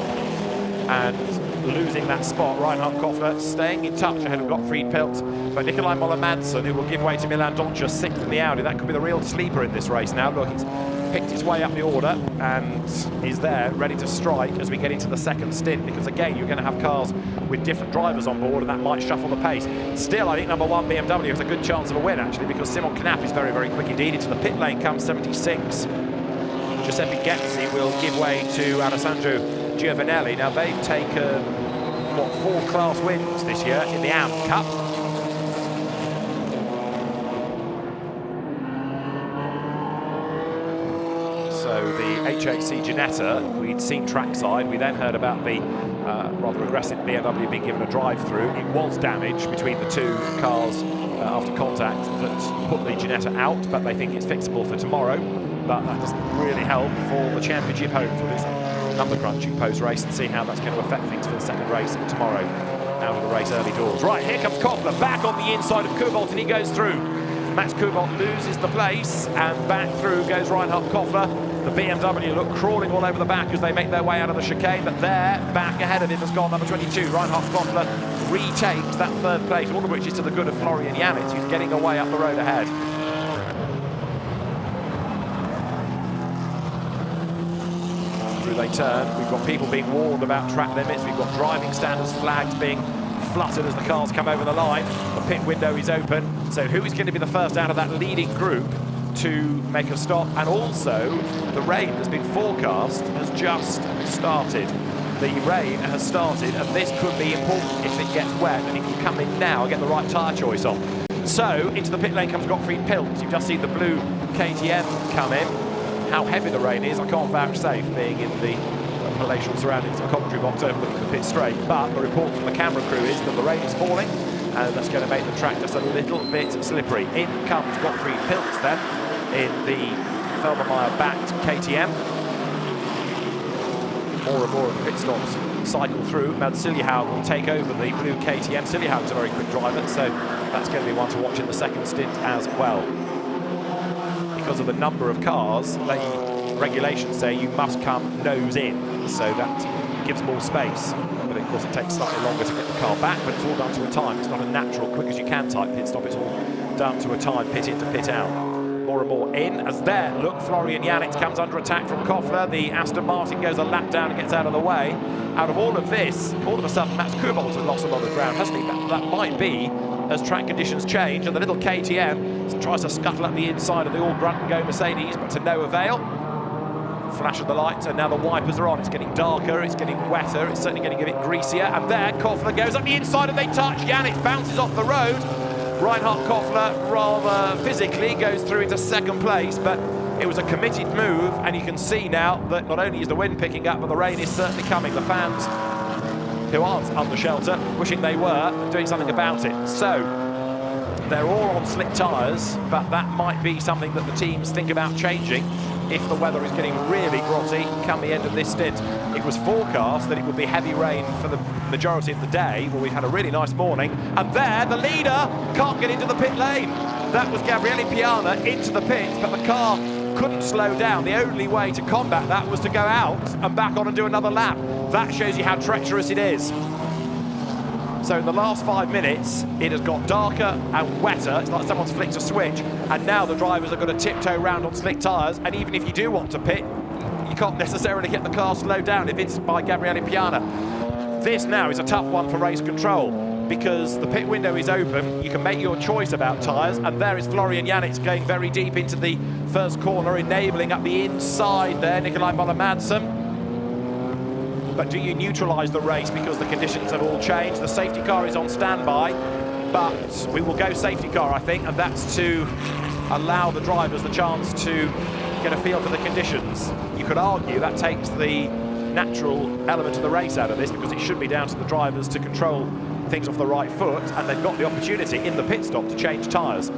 and losing that spot. Reinhard Koffler staying in touch ahead of Gottfried Pilt, but Nikolai Moller-Madsen, who will give way to Milan Doncia, 6th in the Audi. That could be the real sleeper in this race now. Look, he's picked his way up the order and is there ready to strike as we get into the second stint, because again, you're going to have cars with different drivers on board and that might shuffle the pace. Still, I think number 1 BMW has a good chance of a win actually, because Simon Knapp is very, very quick indeed. Into the pit lane comes 76. Giuseppe Gezzi will give way to Alessandro Giovinelli. Now they've taken, what, 4 class wins this year in the AM Cup. So the HHC Ginetta, we'd seen trackside. We then heard about the rather aggressive BMW being given a drive-through. It was damage between the two cars after contact that put the Ginetta out, but they think it's fixable for tomorrow. But that doesn't really help for the championship home. So it's a number crunching post-race and see how that's going to affect things for the second race tomorrow. Out of the race early doors. Right, here comes Koffler back on the inside of Kubold and he goes through. Max Kubold loses the place and back through goes Reinhard Koffler. The BMW look crawling all over the back as they make their way out of the chicane, but there, back ahead of him has gone number 22. Reinhard Koffler retakes that third place, all of which is to the good of Florian Janitz, who's getting away up the road ahead. Through they turn. We've got people being warned about track limits. We've got driving standards flags being fluttered as the cars come over the line. The pit window is open. So who is going to be the first out of that leading group to make a stop? And also, the rain that's been forecast has just started. The rain has started, and this could be important if it gets wet, and if you come in now and get the right tyre choice on. So, into the pit lane comes Gottfried Pilt. You've just seen the blue KTM come in. How heavy the rain is, I can't vouchsafe, being in the palatial surroundings of the commentary box overlooking the pit straight, but the report from the camera crew is that the rain is falling, and that's going to make the track just a little bit slippery. In comes Gottfried Pilt then, in the Felbermeyer-backed KTM. More and more of the pit stops cycle through. Mads Siljehaug will take over the blue KTM. Siljehaug's a very quick driver, so that's going to be one to watch in the second stint as well. Because of the number of cars, the regulations say you must come nose in, so that gives more space. But of course it takes slightly longer to get the car back, but it's all done to a time. It's not a natural, quick as you can type pit stop. It's all done to a time, pit in to pit out. More and more in, as there, look, Florian Janitz comes under attack from Koffler. The Aston Martin goes a lap down and gets out of the way. Out of all of this, all of a sudden, Max Kubold has lost a lot of ground, hasn't he? That might be as track conditions change, and the little KTM tries to scuttle up the inside of the all-grunt-and-go Mercedes, but to no avail. Flash of the lights, and now the wipers are on. It's getting darker, it's getting wetter, it's certainly getting a bit greasier, and there, Koffler goes up the inside and they touch. Janitz bounces off the road. Reinhard Koffler, rather physically, goes through into second place, but it was a committed move, and you can see now that not only is the wind picking up, but the rain is certainly coming. The fans who aren't under shelter, wishing they were, doing something about it. So, they're all on slick tyres, but that might be something that the teams think about changing if the weather is getting really grotty come the end of this stint. It was forecast that it would be heavy rain for the majority of the day. Well, we've had a really nice morning, and there, the leader can't get into the pit lane. That was Gabriele Piana into the pits, but the car couldn't slow down. The only way to combat that was to go out and back on and do another lap. That shows you how treacherous it is. So in the last 5 minutes, it has got darker and wetter. It's like someone's flicked a switch, and now the drivers are going to tiptoe round on slick tyres, and even if you do want to pit, you can't necessarily get the car slowed down if it's by Gabriele Piana. This now is a tough one for race control, because the pit window is open, you can make your choice about tyres, and there is Florian Janitz going very deep into the first corner, enabling up the inside there, Nikolai Moller-Madsen. But do you neutralise the race because the conditions have all changed? The safety car is on standby, but we will go safety car, I think, and that's to allow the drivers the chance to get a feel for the conditions. You could argue that takes the natural element of the race out of this, because it should be down to the drivers to control things off the right foot, and they've got the opportunity in the pit stop to change tyres.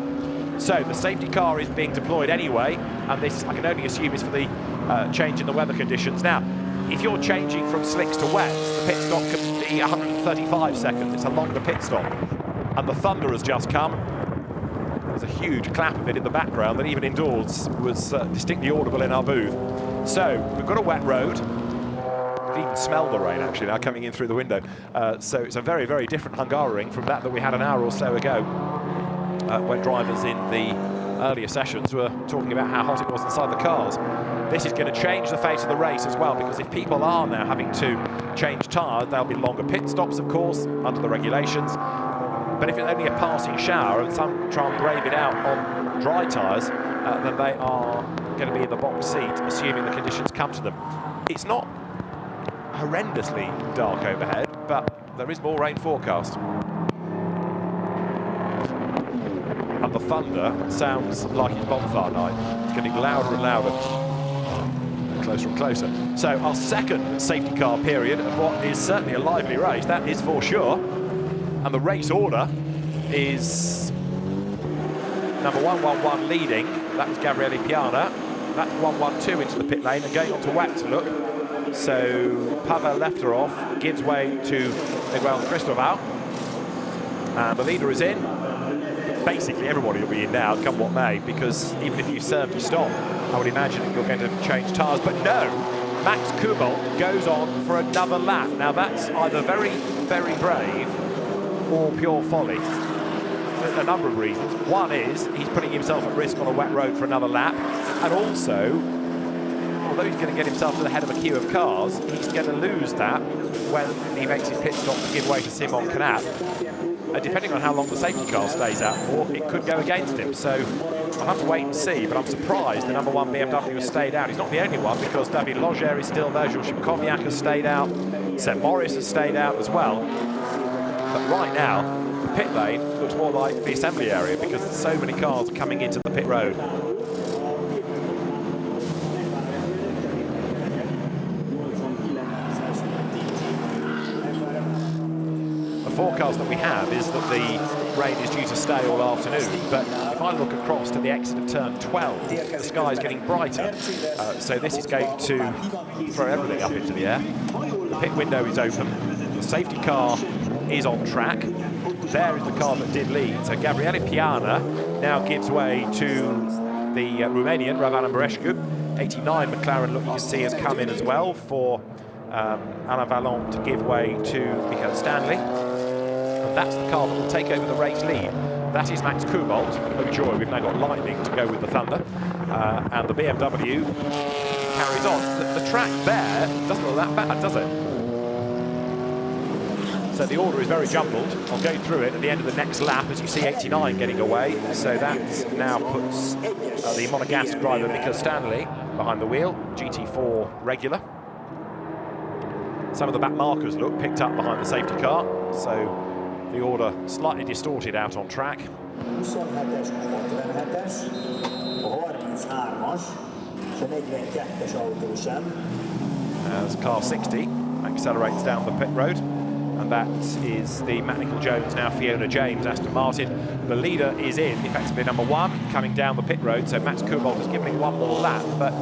So the safety car is being deployed anyway, and this, I can only assume, is for the change in the weather conditions. Now, if you're changing from slicks to wets, the pit stop can be 135 seconds. It's a longer pit stop. And the thunder has just come. There's a huge clap of it in the background that even indoors was distinctly audible in our booth. So we've got a wet road. You can even smell the rain actually now coming in through the window. So it's a very, very different Hungaroring from that we had an hour or so ago when drivers in the earlier sessions were talking about how hot it was inside the cars. This is going to change the face of the race as well, because if people are now having to change tyres, there'll be longer pit stops, of course, under the regulations. But if it's only a passing shower and some try and brave it out on dry tyres, then they are going to be in the box seat, assuming the conditions come to them. It's not horrendously dark overhead, but there is more rain forecast. And the thunder sounds like it's bonfire night. It's getting louder and louder, closer and closer. So our second safety car period of what is certainly a lively race, that is for sure. And the race order is number 111 leading. That was Gabriele Piana. That's 112 into the pit lane and going on to wet, look. So Pavel Lefterov gives way to Miguel Cristobal. And the leader is in. Basically everybody will be in now, come what may, because even if you served your stop, I would imagine you're going to change tyres. But no, Max Kubalt goes on for another lap. Now that's either very, very brave or pure folly. For a number of reasons. One is he's putting himself at risk on a wet road for another lap, and also, although he's going to get himself to the head of a queue of cars, he's going to lose that when he makes his pit stop to give way to Simon Canap. Depending on how long the safety car stays out for, it could go against him. So I'll have to wait and see, but I'm surprised the number 1 BMW has stayed out. He's not the only one, because David Loger is still there, Jules Shimkowiak has stayed out, Seb Morris has stayed out as well. But right now, the pit lane looks more like the assembly area, because there's so many cars coming into the pit road. The forecast that we have is that the rain is due to stay all afternoon, but if I look across to the exit of turn 12, the sky is getting brighter, so this is going to throw everything up into the air. The pit window is open, the safety car is on track. There is the car that did lead, so Gabriele Piana now gives way to the Romanian Ravan Ambarescu. 89 McLaren, look, you can see, has come in as well for Alain Vallon to give way to Michael Stanley. And that's the car that will take over the race lead. That is Max Kubalt. Oh joy, we've now got lightning to go with the thunder. And the BMW carries on. The track there doesn't look that bad, does it? So the order is very jumbled. I'll go through it at the end of the next lap, as you see 89 getting away. So that now puts the Monegasque driver Michael Stanley behind the wheel, GT4 regular. Some of the back markers look picked up behind the safety car, so the order slightly distorted out on track. As car 60 accelerates down the pit road, and that is the Matt Nicol-Jones, now Fiona James, Aston Martin. The leader is in, effectively number 1, coming down the pit road, so Max Kubalt has given him one more lap, but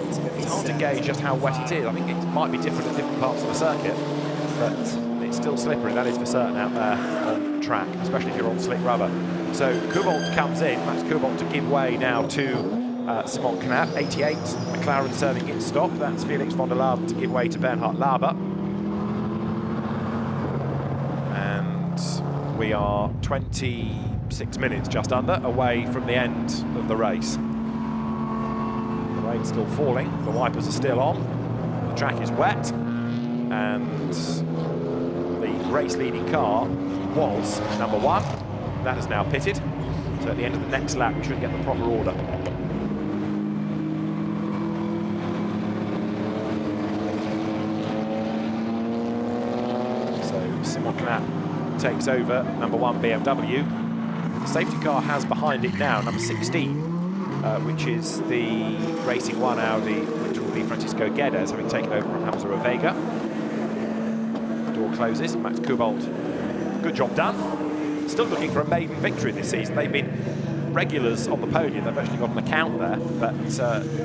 it's hard to gauge just how wet it is. I think it might be different at different parts of the circuit, but it's still slippery, that is for certain out there on track, especially if you're on slick rubber. So Kubalt comes in, Max Kubalt to give way now to Simon Canap. 88, McLaren serving its stop. That's Felix von der Laden to give way to Bernhard Laber. And we are 26 minutes just under away from the end of the race. The rain's still falling, the wipers are still on, the track is wet, and the race leading car was number 1. That has now pitted, so at the end of the next lap we should get the proper order. So Simon Canap takes over number 1 BMW. The safety car has behind it now number 16, which is the Racing 1 Audi, which will be Francisco Guedes, having taken over from Hamza Ovega. Door closes, Max Kubalt, good job done. still looking for a maiden victory this season. They've been regulars on the podium. They've actually got an account there, but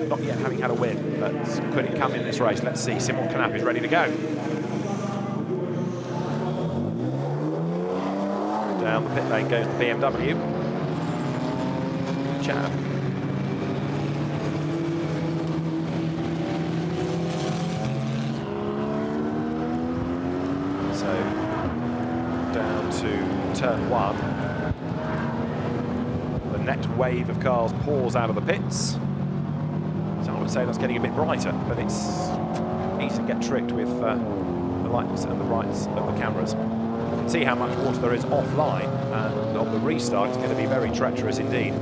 not yet having had a win. But could it come in this race? Let's see. Simon Knapp is ready to go. Down the pit lane goes the BMW. Chad. So down to turn 1. The next wave of cars pours out of the pits. So I would say that's getting a bit brighter, but it's easy to get tricked with the lights and the rights of the cameras. You can see how much water there is offline, and on the restart it's going to be very treacherous indeed.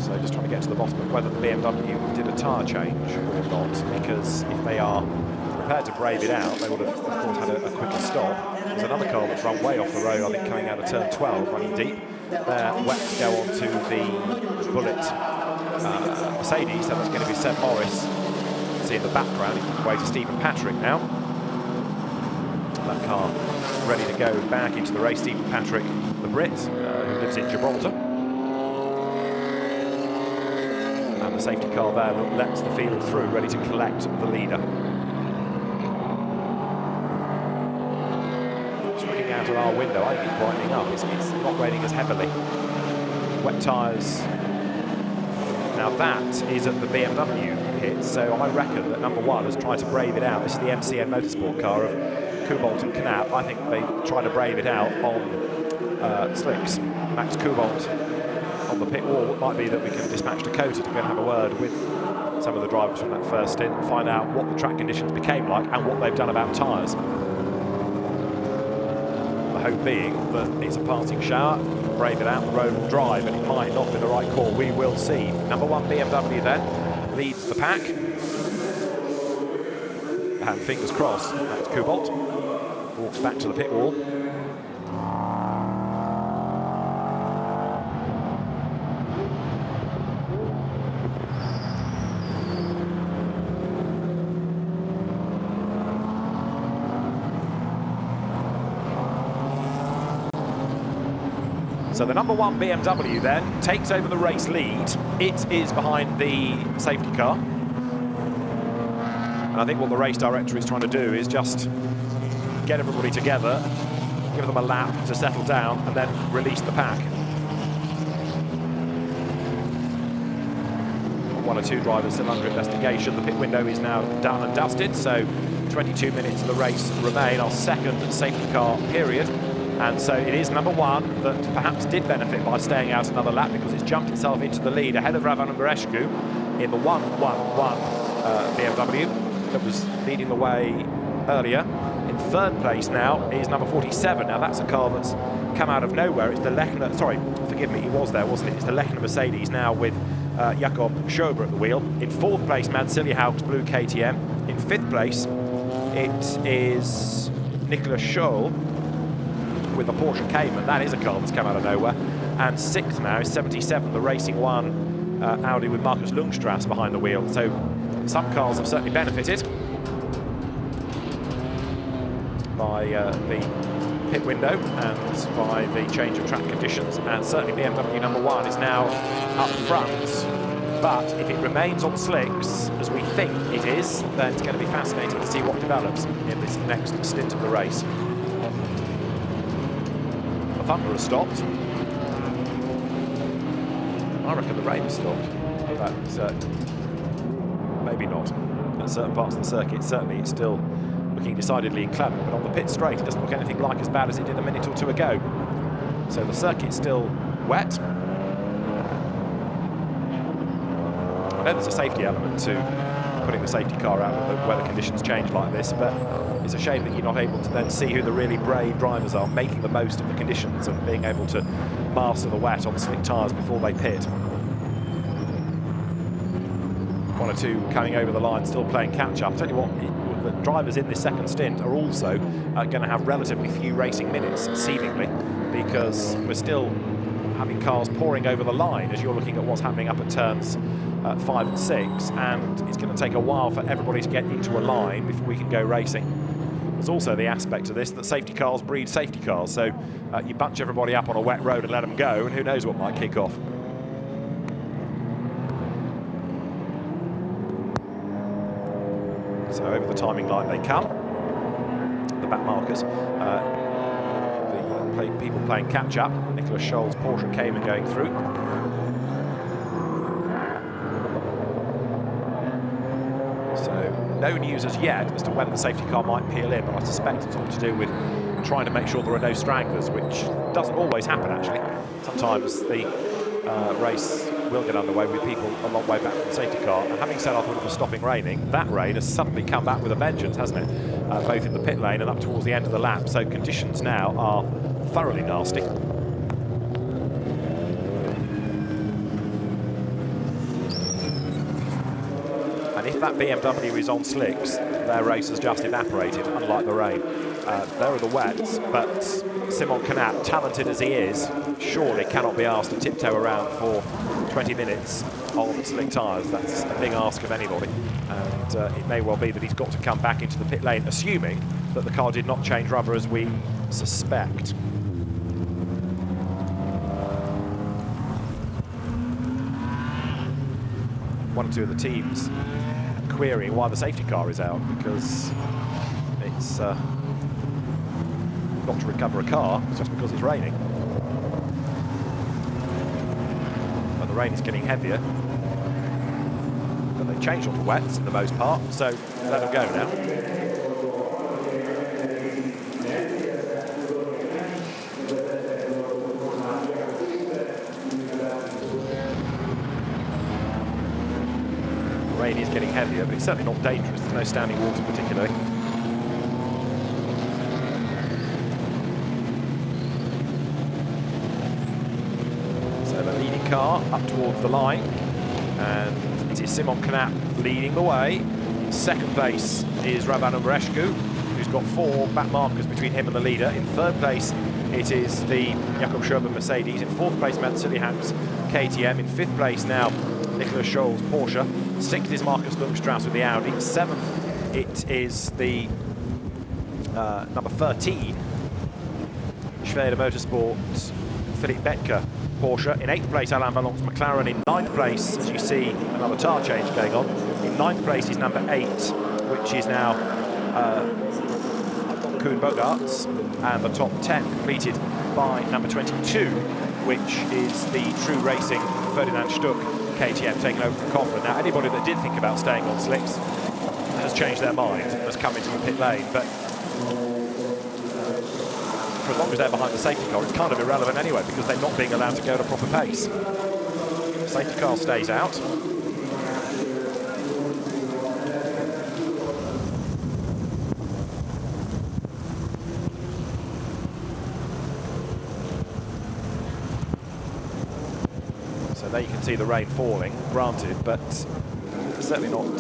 So just trying to get to the bottom of whether the BMW did a tyre change or not, because if they are prepared to brave it out, they would have, of course, had a quicker stop. There's another car that's run way off the road, I think, coming out of turn 12, running deep. They're wet to go on to the Bullet Mercedes, so that's going to be Seb Morris. See in the background, he's on the way to Stephen Patrick now. That car ready to go back into the race. Stephen Patrick, the Brit, who lives in Gibraltar. And the safety car there lets the field through, ready to collect the leader. Out of our window, I think it's brightening up. It's not raining as heavily. Wet tyres. Now that is at the BMW pit, so I reckon that number 1 has tried to brave it out. This is the MCN Motorsport car of Kubolt and Knapp. I think they tried to brave it out on slicks. Max Kubolt on the pit wall. It might be that we can dispatch Dakota to go and have a word with some of the drivers from that first stint and find out what the track conditions became like and what they've done about tyres. The hope being that it's a passing shower, brave it out, the road will drive, and it might not be the right call. We will see. Number 1 BMW then leads the pack. And fingers crossed, that's Kubolt. Walks back to the pit wall. So the number 1 BMW then takes over the race lead. It is behind the safety car. And I think what the race director is trying to do is just get everybody together, give them a lap to settle down, and then release the pack. 1 or 2 drivers still under investigation. The pit window is now done and dusted, so 22 minutes of the race remain, our second safety car period. And so it is number 1 that perhaps did benefit by staying out another lap, because it's jumped itself into the lead ahead of Ravan and Berescu in the 1-1-1 BMW that was leading the way earlier. In 3rd place now is number 47. Now that's a car that's come out of nowhere. It's the Lechner, sorry, forgive me, he was there, wasn't it? It's the Lechner Mercedes now with Jakob Schober at the wheel. In 4th place, Mansilla Haug's blue KTM. In 5th place, it is Nicolas Scholl with a Porsche Cayman. That is a car that's come out of nowhere. And 6th now is 77, the Racing 1 Audi with Markus Lundstrass behind the wheel. So some cars have certainly benefited by the pit window and by the change of track conditions. And certainly BMW number 1 is now up front. But if it remains on slicks, as we think it is, then it's going to be fascinating to see what develops in this next stint of the race. Thunder has stopped. I reckon the rain has stopped, but maybe not. At certain parts of the circuit, certainly it's still looking decidedly inclement, but on the pit straight, it doesn't look anything like as bad as it did a minute or 2 ago. So the circuit's still wet. I know there's a safety element to putting the safety car out when the weather conditions change like this, but it's a shame that you're not able to then see who the really brave drivers are, making the most of the conditions and being able to master the wet on the slick tyres before they pit. 1 or 2 coming over the line, still playing catch-up. I'll tell you what, the drivers in this second stint are also going to have relatively few racing minutes, seemingly, because we're still having cars pouring over the line as you're looking at what's happening up at turns 5 and 6, and it's going to take a while for everybody to get into a line before we can go racing. There's also the aspect of this that safety cars breed safety cars, so you bunch everybody up on a wet road and let them go, and who knows what might kick off. So over the timing line they come, the back markers. The people playing catch-up. Nicholas Scholl's Porsche came and going through. So no news as yet as to when the safety car might peel in, but I suspect it's all to do with trying to make sure there are no stragglers, which doesn't always happen actually. Sometimes the race will get underway with people a long way back from the safety car. And having said I thought it was stopping raining, that rain has suddenly come back with a vengeance, hasn't it? Both in the pit lane and up towards the end of the lap. So conditions now are thoroughly nasty. And if that BMW is on slicks, their race has just evaporated, unlike the rain. There are the wets, but Simon Canap, talented as he is, surely cannot be asked to tiptoe around for 20 minutes on slick tyres. That's a big ask of anybody, and it may well be that he's got to come back into the pit lane, assuming that the car did not change rubber as we suspect. One or two of the teams querying why the safety car is out, because it's not to recover a car, it's just because it's raining. But the rain is getting heavier. But they've changed onto wets for the most part, so let them go now. The rain is getting heavier, but it's certainly not dangerous. There's no standing water particularly. Car up towards the line, and it is Simon Canap leading the way. In second place is Ravan Umbreshku, who's got 4 back markers between him and the leader. In third place it is the Jakob Scherber Mercedes. In fourth place Mansili-Hanks KTM. In fifth place now Nicholas Scholl's Porsche. Sixth is Markus Lundstrauss with the Audi. Seventh it is the number 13 Schwede Motorsports Philippe Bettker Porsche. In 8th place, Alain Vallon's McLaren. In 9th place, as you see, another tyre change going on. In 9th place is number 8, which is now Koen Bogarts. And the top 10 completed by number 22, which is the True Racing Ferdinand Stuck KTM taking over from Cochran. Now, anybody that did think about staying on slicks has changed their mind, has come into the pit lane. But for as long as they're behind the safety car, it's kind of irrelevant anyway, because they're not being allowed to go at a proper pace. Safety car stays out. So there you can see the rain falling, granted, but certainly not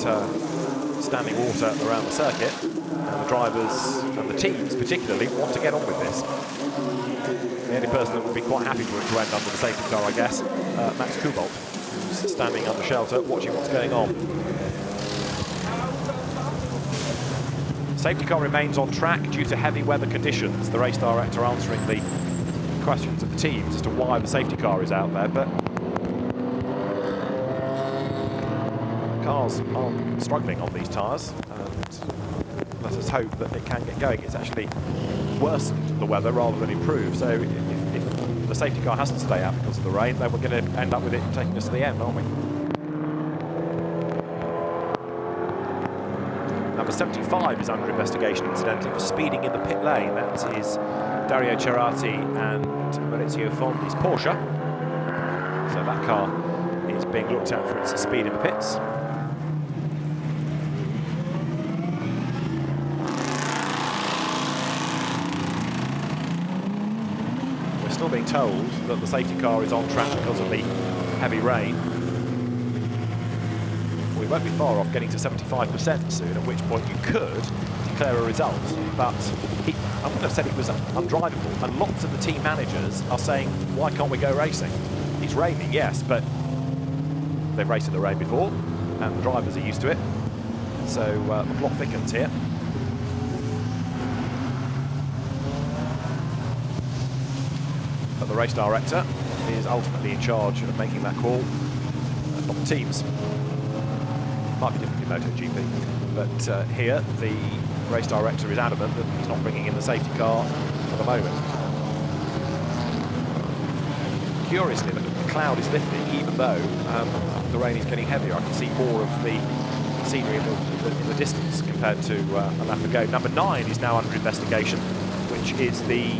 standing water around the circuit. And the drivers and the teams particularly want to get on with this. The only person that would be quite happy for it to end under the safety car, I guess, Max Kubolt, who's standing under shelter watching what's going on. Safety car remains on track due to heavy weather conditions. The race director answering the questions of the teams as to why the safety car is out there, but cars are struggling on these tyres, and let us hope that it can get going. It's actually worsened the weather rather than improved, so if the safety car has to stay out because of the rain, then we're going to end up with it taking us to the end, aren't we? Number 75 is under investigation, incidentally, for speeding in the pit lane. That is Dario Cerati and Maurizio Fondi's Porsche. So that car is being looked at for its speed in the pits. Still being told that the safety car is on track because of the heavy rain. We won't be far off getting to 75% soon, at which point you could declare a result. But I wouldn't have said it was undrivable. And lots of the team managers are saying, why can't we go racing? It's raining, yes, but they've raced in the rain before, and the drivers are used to it. So the plot thickens here. but the race director is ultimately in charge of making that call, not the teams. Might be different in MotoGP, but here the race director is adamant that he's not bringing in the safety car for the moment. Curiously, the cloud is lifting, even though the rain is getting heavier. I can see more of the scenery in the distance compared to a lap ago. Number 9 is now under investigation, which is the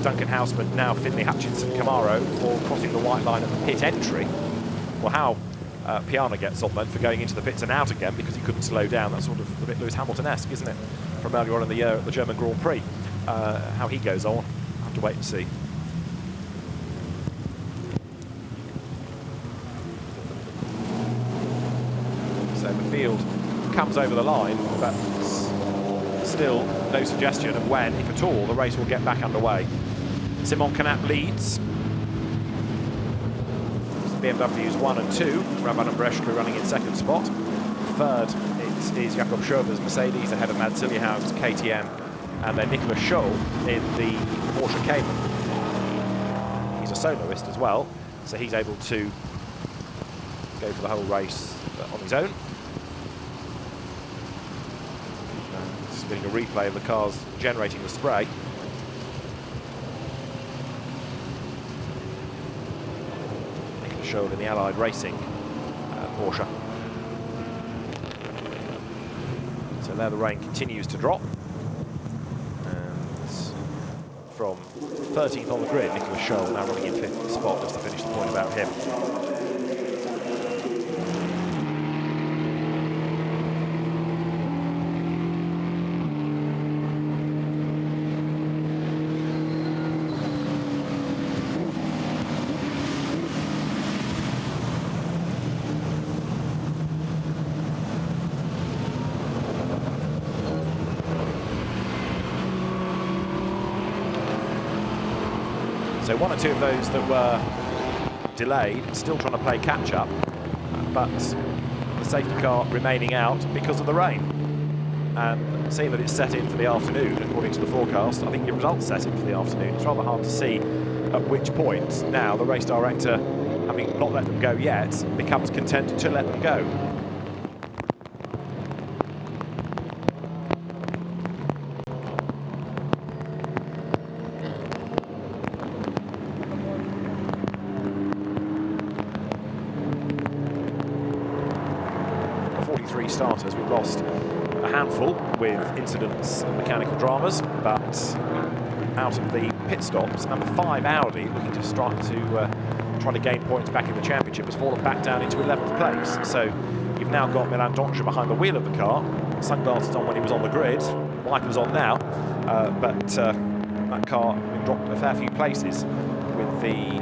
Duncan Houseman, now Finley Hutchinson Camaro, for crossing the white line at the pit entry. Well, how Piana gets on then for going into the pits and out again because he couldn't slow down. That's sort of a bit Lewis Hamilton-esque, isn't it? From earlier on in the year at the German Grand Prix. How he goes on, I'll have to wait and see. So the field comes over the line, but still no suggestion of when, if at all, the race will get back underway. Simon Canap leads. BMWs 1 and 2, Ravan and Breshko running in second spot. Third is Jakob Schober's Mercedes ahead of Mads Siljehoug's KTM, and then Nicolas Scholl in the Porsche Cayman. He's a soloist as well, so he's able to go for the whole race on his own. Just getting a replay of the cars generating the spray. In the Allied Racing Porsche. So there the rain continues to drop. And from 13th on the grid, Nicolas Scholl now running in 5th spot, just to finish the point about him. So 1 or 2 of those that were delayed, still trying to play catch-up, but the safety car remaining out because of the rain. And seeing that it's set in for the afternoon, according to the forecast, I think your results set in for the afternoon. It's rather hard to see at which point now the race director, having not let them go yet, becomes content to let them go. Starters, we've lost a handful with incidents and mechanical dramas, but out of the pit stops, number 5 Audi, looking to try to gain points back in the championship, has fallen back down into 11th place. So you've now got Milan Doncia behind the wheel of the car, sunglasses on when he was on the grid, wipers on now, but that car dropped a fair few places with the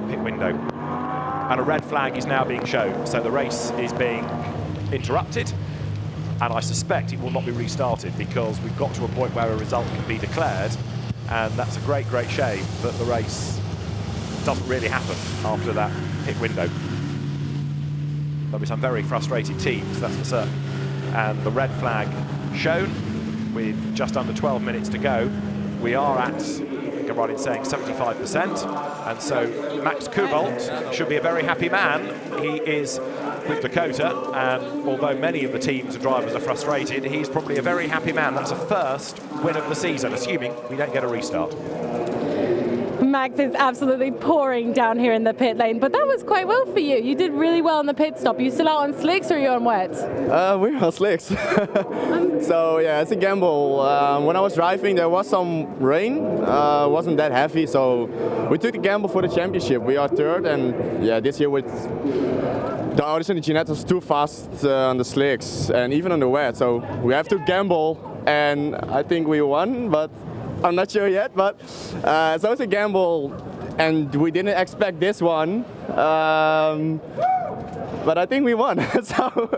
pit window. And a red flag is now being shown, so the race is being interrupted, and I suspect it will not be restarted because we've got to a point where a result can be declared, and that's a great shame that the race doesn't really happen after that pit window. There'll be some very frustrated teams, that's for certain. And the red flag shown with just under 12 minutes to go. We are at, I think I'm right in saying, 75%, and so Max Kubalt should be a very happy man. He is with Dakota, and although many of the teams and drivers are frustrated, he's probably a very happy man. That's a first win of the season, assuming we don't get a restart. Max is absolutely pouring down here in the pit lane, but that was quite well for you. You did really well in the pit stop. Are you still out on slicks or are you on wet? We're on slicks. So yeah, it's a gamble. When I was driving, there was some rain. Wasn't that heavy, so we took the gamble for the championship. We are third, and yeah, this year with the Audis and the Ginetta was too fast on the slicks and even on the wet, so we have to gamble, and I think we won, but I'm not sure yet. But so it's a gamble, and we didn't expect this one, but I think we won. So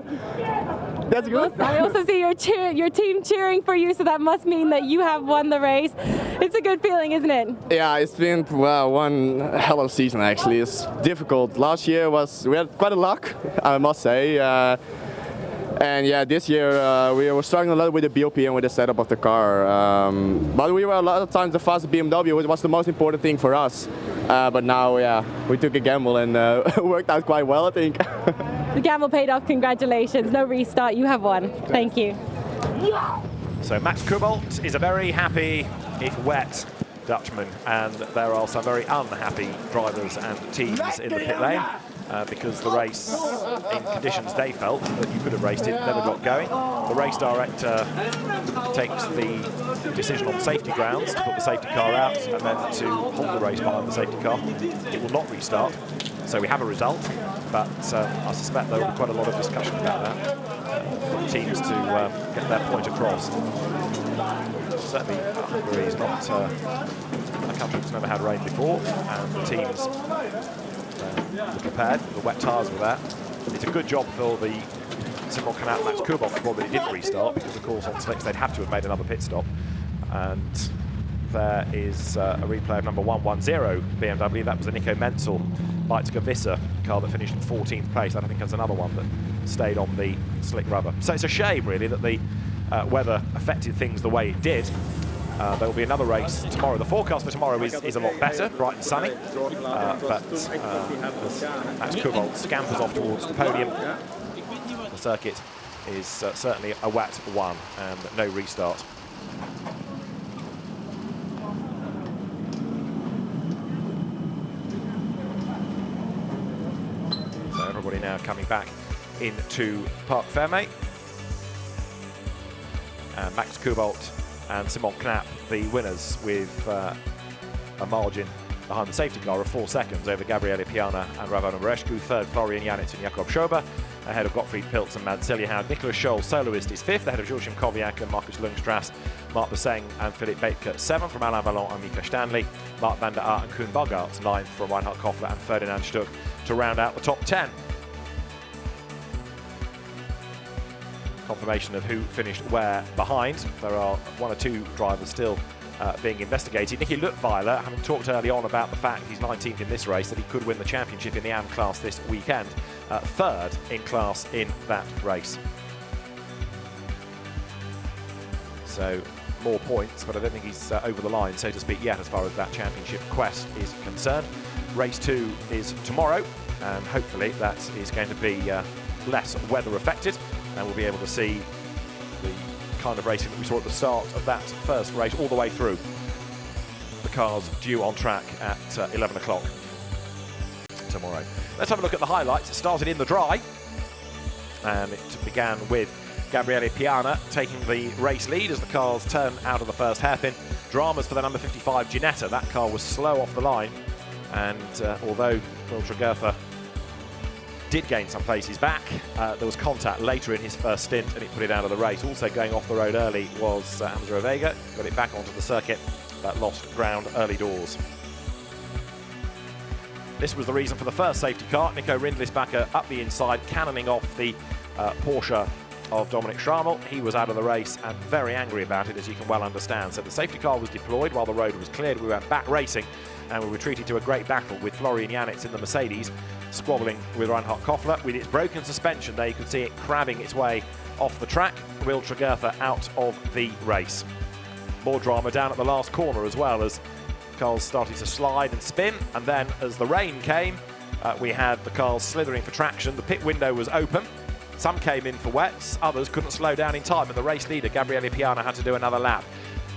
that's good. I also see your team cheering for you, so that must mean that you have won the race. It's a good feeling, isn't it? Yeah, it's been one hell of a season actually. It's difficult. Last year we had quite a luck, I must say. And yeah, this year we were struggling a lot with the BOP and with the setup of the car. But we were a lot of times the fastest BMW, which was the most important thing for us. But now, yeah, we took a gamble and worked out quite well, I think. The gamble paid off. Congratulations. No restart. You have won. Thank you. So Max Kubalt is a very happy, if wet, Dutchman, and there are some very unhappy drivers and teams in the pit lane because the race, in conditions they felt that you could have raced it, never got going. The race director takes the decision on safety grounds to put the safety car out and then to hold the race behind the safety car. It will not restart, so we have a result, but I suspect there will be quite a lot of discussion about that for the teams to get their point across. Certainly Hungary is not a country that's never had rain before, and the teams are prepared. The wet tyres with that. It's a good job for the Simon Canat Max Kubalt before that it didn't restart, because of course on slicks they'd have to have made another pit stop. And there is a replay of number 110 BMW. That was the Nico Menzel Leipziger Visser car that finished in 14th place. That I think has another one that stayed on the slick rubber. So it's a shame really that the weather affected things the way it did. There will be another race tomorrow. The forecast for tomorrow is a lot better, bright and sunny, but Max Kubalt scampers off towards the podium. The circuit is certainly a wet one and no restart. So everybody now coming back into Parc Fermé. And Max Kubalt and Simon Knapp, the winners, with a margin behind the safety car of 4 seconds over Gabriele Piana and Ravona Marescu. Third, Florian Janitz and Jakob Schober. Ahead of Gottfried Pilz and Mads Siljehout. Nicolas Scholl, soloist, is fifth, ahead of Joachim Kowiak and Marcus Lundstrass. Mark Beseng and Philippe Baetke, seventh from Alain Vallon and Mika Stanley. Mark van der Aert and Koen Bogaerts, ninth from Reinhard Koffler and Ferdinand Stuck to round out the top 10. Confirmation of who finished where behind. There are one or two drivers still being investigated. Nicky Luttweiler, having talked early on about the fact he's 19th in this race, that he could win the championship in the AM class this weekend. Third in class in that race. So more points, but I don't think he's over the line, so to speak, yet as far as that championship quest is concerned. Race 2 is tomorrow, and hopefully that is going to be less weather affected, and we'll be able to see the kind of racing that we saw at the start of that first race all the way through. The cars due on track at 11 o'clock tomorrow. Let's have a look at the highlights. It started in the dry, and it began with Gabriele Piana taking the race lead as the cars turn out of the first hairpin. Dramas for the number 55 Ginetta. That car was slow off the line, and although Will Tregertha did gain some places back, there was contact later in his first stint and it put it out of the race. Also going off the road early was Hamza Vega, got it back onto the circuit, but lost ground early doors. This was the reason for the first safety car. Nico Rindlisbacher up the inside, cannoning off the Porsche of Dominic Schrammel. He was out of the race and very angry about it, as you can well understand. So the safety car was deployed while the road was cleared. We went back racing and we were treated to a great battle with Florian Janitz in the Mercedes, squabbling with Reinhard Koffler. With its broken suspension there, you could see it crabbing its way off the track. Will Tregertha out of the race. More drama down at the last corner as well, as cars started to slide and spin, and then as the rain came, we had the cars slithering for traction. The pit window was open. Some came in for wets, others couldn't slow down in time, and the race leader, Gabriele Piana, had to do another lap.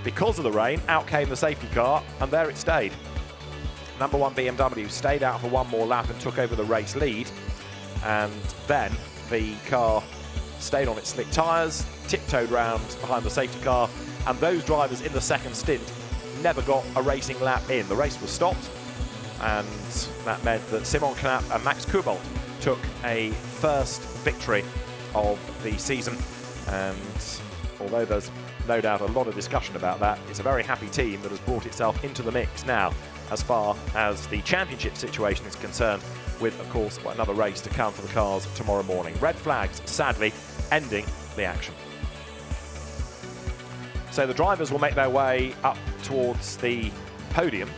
Because of the rain, out came the safety car, and there it stayed. Number 1 BMW stayed out for one more lap and took over the race lead, and then the car stayed on its slick tyres, tiptoed round behind the safety car, and those drivers in the second stint never got a racing lap in. The race was stopped, and that meant that Simon Knapp and Max Kubalt took a first victory of the season. And although there's no doubt a lot of discussion about that, it's a very happy team that has brought itself into the mix now as far as the championship situation is concerned, with, of course, another race to come for the cars tomorrow morning. Red flags, sadly, ending the action. So the drivers will make their way up towards the podium.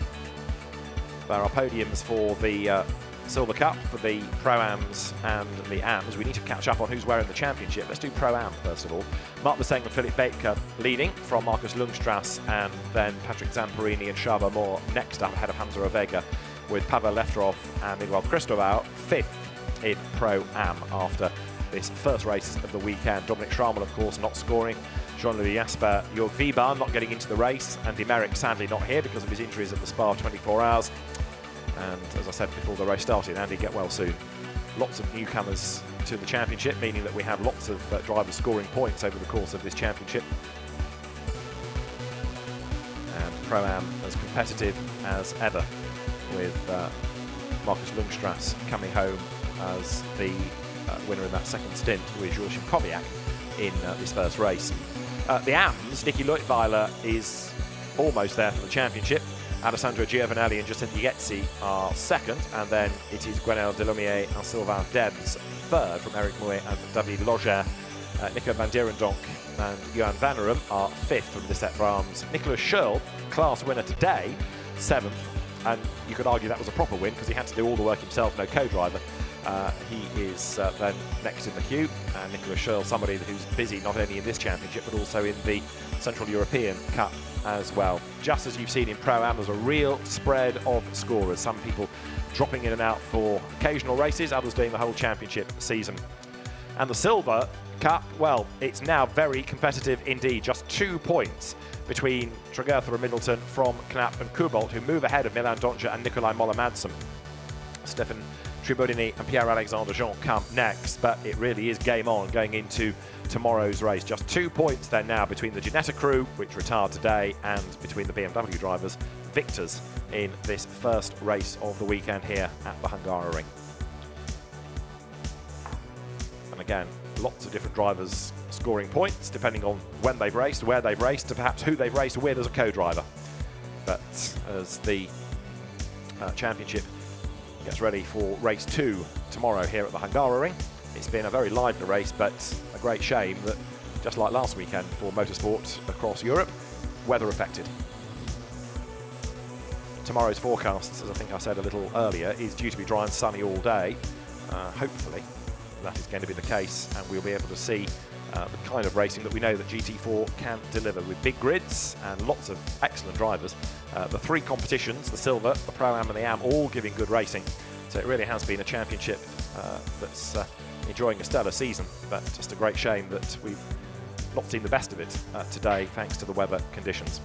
There are podiums for the Silver Cup for the Pro-Ams and the Ams. We need to catch up on who's wearing the championship. Let's do Pro-Am first of all. Mark Laseng and Philip Baker leading from Marcus Lundstrass, and then Patrick Zamperini and Shaba Moore next up ahead of Hamza Ovega, with Pavel Lefterov and Miguel Cristobal fifth in Pro-Am after this first race of the weekend. Dominic Schrammel, of course, not scoring. Jean-Louis Jasper, Jörg Wieber not getting into the race, and Merrick sadly not here because of his injuries at the Spa 24 Hours. And as I said before the race started, Andy, get well soon. Lots of newcomers to the championship, meaning that we have lots of drivers scoring points over the course of this championship. And Pro-Am as competitive as ever, with Marcus Lundstrass coming home as the winner in that second stint with Joachim Kobiak in this first race. The AMS, Nicky Leutweiler is almost there for the championship. Alessandro Giovanelli and Justin Dietzi are second, and then it is Gwenel Delumier and Sylvain Debs third from Eric Mouet and David Loger. Nico van Dierendonk and Johan Vannerum are fifth from Lisette Brahms. Nicolas Schurl, class winner today, seventh, and you could argue that was a proper win because he had to do all the work himself, no co-driver. He is then next in the queue, and Nicolas Schurl, somebody who's busy not only in this championship but also in the Central European Cup as well. Just as you've seen in Pro-Am, there's a real spread of scorers. Some people dropping in and out for occasional races, others doing the whole championship season. And the Silver Cup, well, it's now very competitive indeed. Just 2 points between Tregertha and Middleton from Knapp and Kubolt, who move ahead of Milan Doncha and Nikolai Moller-Madsen. Stefan Tribodini and Pierre-Alexandre Jean come next, but it really is game on going into tomorrow's race. Just 2 points then now between the Ginetta crew, which retired today, and between the BMW drivers, victors in this first race of the weekend here at the Hungaroring. And again, lots of different drivers scoring points depending on when they've raced, where they've raced, and perhaps who they've raced with as a co-driver. But as the championship gets ready for race 2 tomorrow here at the Hungaroring, it's been a very lively race, but a great shame that, just like last weekend for motorsport across Europe, weather affected. Tomorrow's forecast, as I think I said a little earlier, is due to be dry and sunny all day. Hopefully that is going to be the case, and we'll be able to see the kind of racing that we know that GT4 can deliver, with big grids and lots of excellent drivers. The 3 competitions, the Silver, the Pro-Am and the Am, all giving good racing. So it really has been a championship that's enjoying a stellar season, but just a great shame that we've not seen the best of it today thanks to the weather conditions.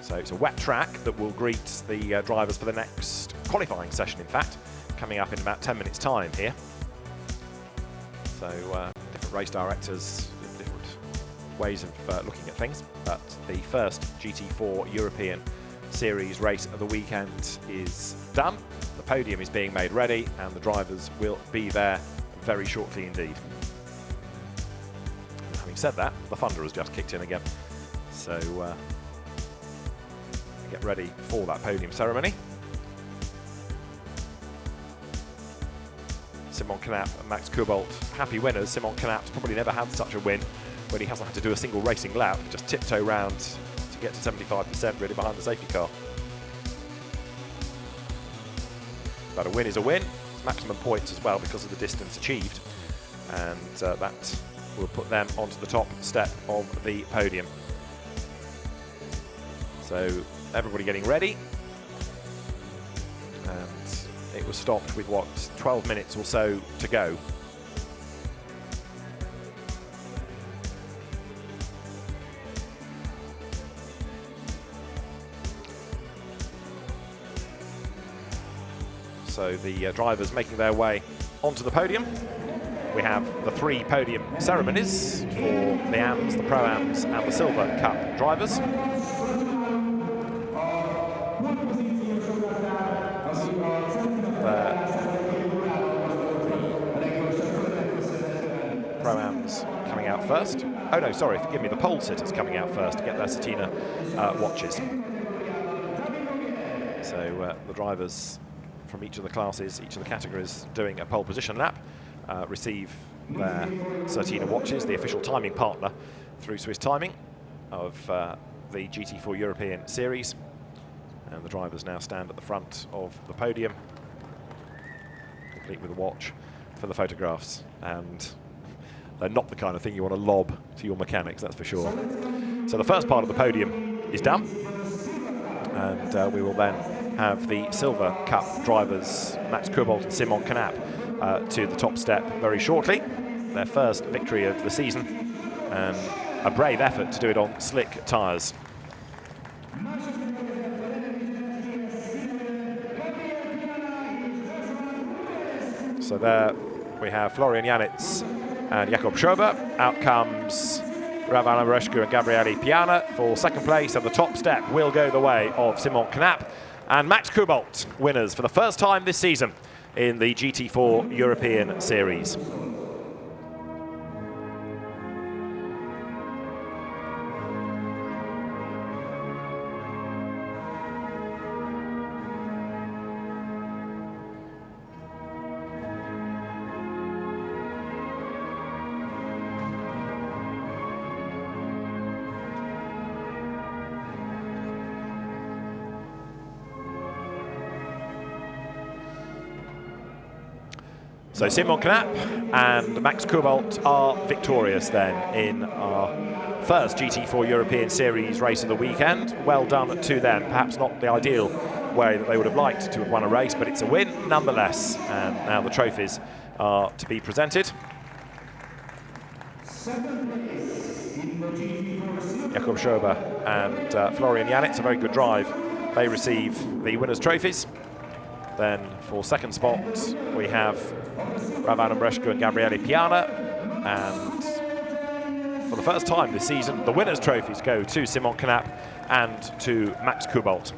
So it's a wet track that will greet the drivers for the next qualifying session, in fact, coming up in about 10 minutes time here. So different race directors, different ways of looking at things, but the first GT4 European Series race of the weekend is done. The podium is being made ready, and the drivers will be there very shortly indeed. And having said that, the thunder has just kicked in again, so get ready for that podium ceremony. Simon Knapp and Max Kubolt, happy winners. Simon Knapp's probably never had such a win when he hasn't had to do a single racing lap, just tiptoe round to get to 75% really behind the safety car. But a win is a win. It's maximum points as well because of the distance achieved, and that will put them onto the top step of the podium. So everybody getting ready, and it was stopped with what, 12 minutes or so to go. So the drivers making their way onto the podium. We have the 3 podium ceremonies for the AMs, the Pro-Ams and the Silver Cup drivers. Pro-Ams coming out first. Oh no, sorry, forgive me, the pole sitters coming out first to get their Satina watches. So the drivers from each of the classes, each of the categories doing a pole position lap, receive their Certina watches, the official timing partner through Swiss Timing of the GT4 European Series. And the drivers now stand at the front of the podium, complete with a watch for the photographs. And they're not the kind of thing you want to lob to your mechanics, that's for sure. So the first part of the podium is done. And we will then have the Silver Cup drivers, Max Kubalt and Simon Knapp, to the top step very shortly. Their first victory of the season, and a brave effort to do it on slick tyres. So there we have Florian Janitz and Jakob Schober. Out comes Ravan Marescu and Gabriele Piana for second place, and the top step will go the way of Simon Knapp and Max Kubalt, winners for the first time this season in the GT4 European Series. So Simon Knapp and Max Kubalt are victorious then in our first GT4 European Series race of the weekend. Well done to them. Perhaps not the ideal way that they would have liked to have won a race, but it's a win nonetheless. And now the trophies are to be presented. Jakob Schober and Florian Janitz, a very good drive. They receive the winners' trophies. Then for second spot, we have Ravan Marescu and Gabriele Piana. And for the first time this season, the winners' trophies go to Simon Knapp and to Max Kubalt.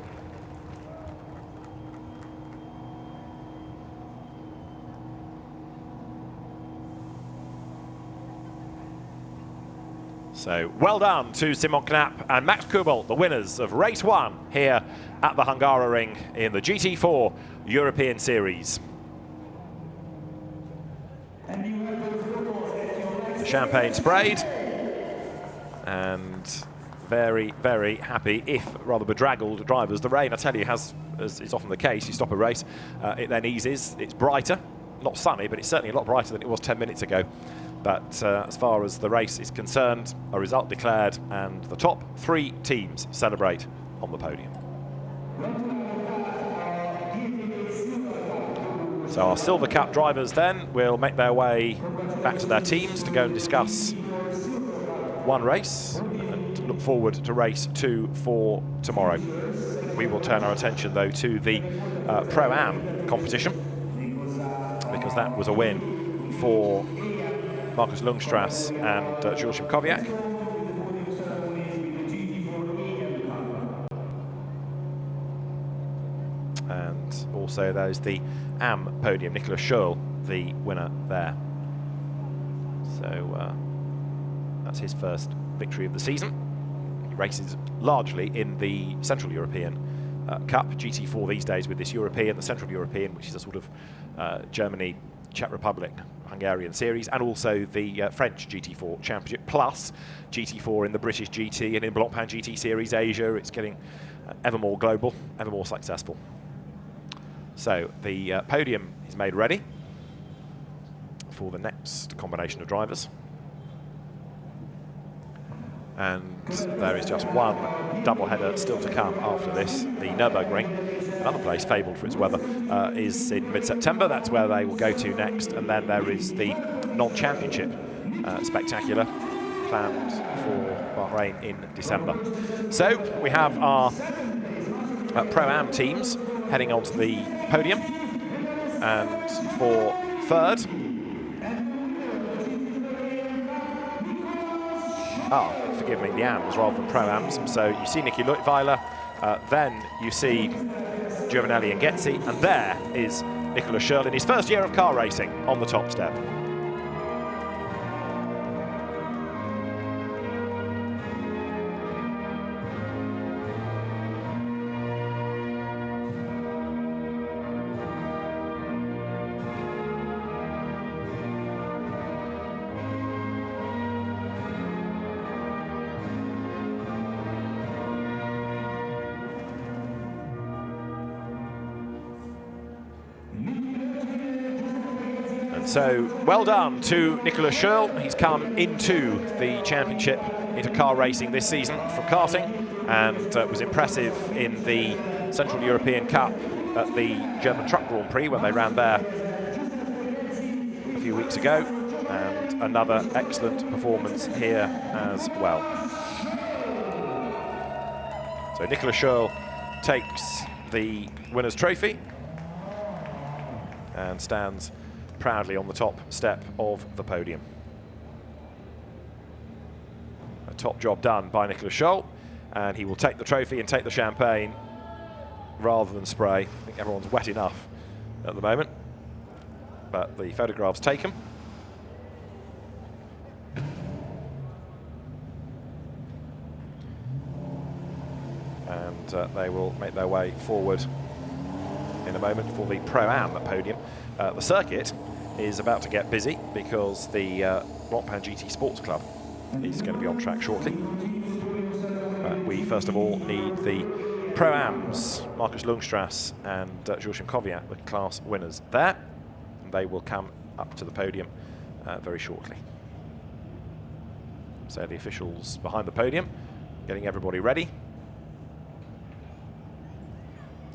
So well done to Simon Knapp and Max Kubalt, the winners of race 1 here at the Hungaroring in the GT4 European Series. The champagne sprayed, and very, very happy, if rather bedraggled drivers. The rain, I tell you, has, as is often the case, you stop a race, it then eases, it's brighter, not sunny, but it's certainly a lot brighter than it was 10 minutes ago. But as far as the race is concerned, a result declared, and the top 3 teams celebrate on the podium. So our Silver Cup drivers then will make their way back to their teams to go and discuss one race and look forward to race 2 for tomorrow. We will turn our attention though to the Pro-Am competition, because that was a win for Markus Lundstrass and Jules Szymkowiak. And also there's the AM podium, Nicolas Schurl, the winner there. So that's his first victory of the season. He races largely in the Central European Cup, GT4 these days with this European, the Central European, which is a sort of Germany, Czech Republic, Hungarian series, and also the French GT4 Championship, plus GT4 in the British GT and in Blancpain GT Series Asia. It's getting ever more global, ever more successful. So the podium is made ready for the next combination of drivers. And there is just one doubleheader still to come after this. The Nürburgring, another place fabled for its weather, is in mid-September. That's where they will go to next. And then there is the non-championship spectacular planned for Bahrain in December. So we have our Pro-Am teams heading onto the podium. And for third, forgive me, the AMs rather than Pro-Ams. So you see Nicky Leutweiler, then you see Giovanelli and Getzi, and there is Nicolas Schurl in his first year of car racing on the top step. And so, well done to Nicolas Schurl. He's come into the championship, into car racing this season from karting, and was impressive in the Central European Cup at the German Truck Grand Prix when they ran there a few weeks ago, and another excellent performance here as well. So Nicolas Schurl takes the winner's trophy and stands proudly on the top step of the podium. A top job done by Nicolas Schurl, and he will take the trophy and take the champagne rather than spray. I think everyone's wet enough at the moment, but the photographs taken. And they will make their way forward in a moment for the Pro-Am at Podium. The circuit is about to get busy because the Blancpain GT Sports Club is going to be on track shortly. But we first of all need the Pro-Ams, Markus Lundstrass and Jules Kowiak, the class winners there. And they will come up to the podium very shortly. So the officials behind the podium, getting everybody ready.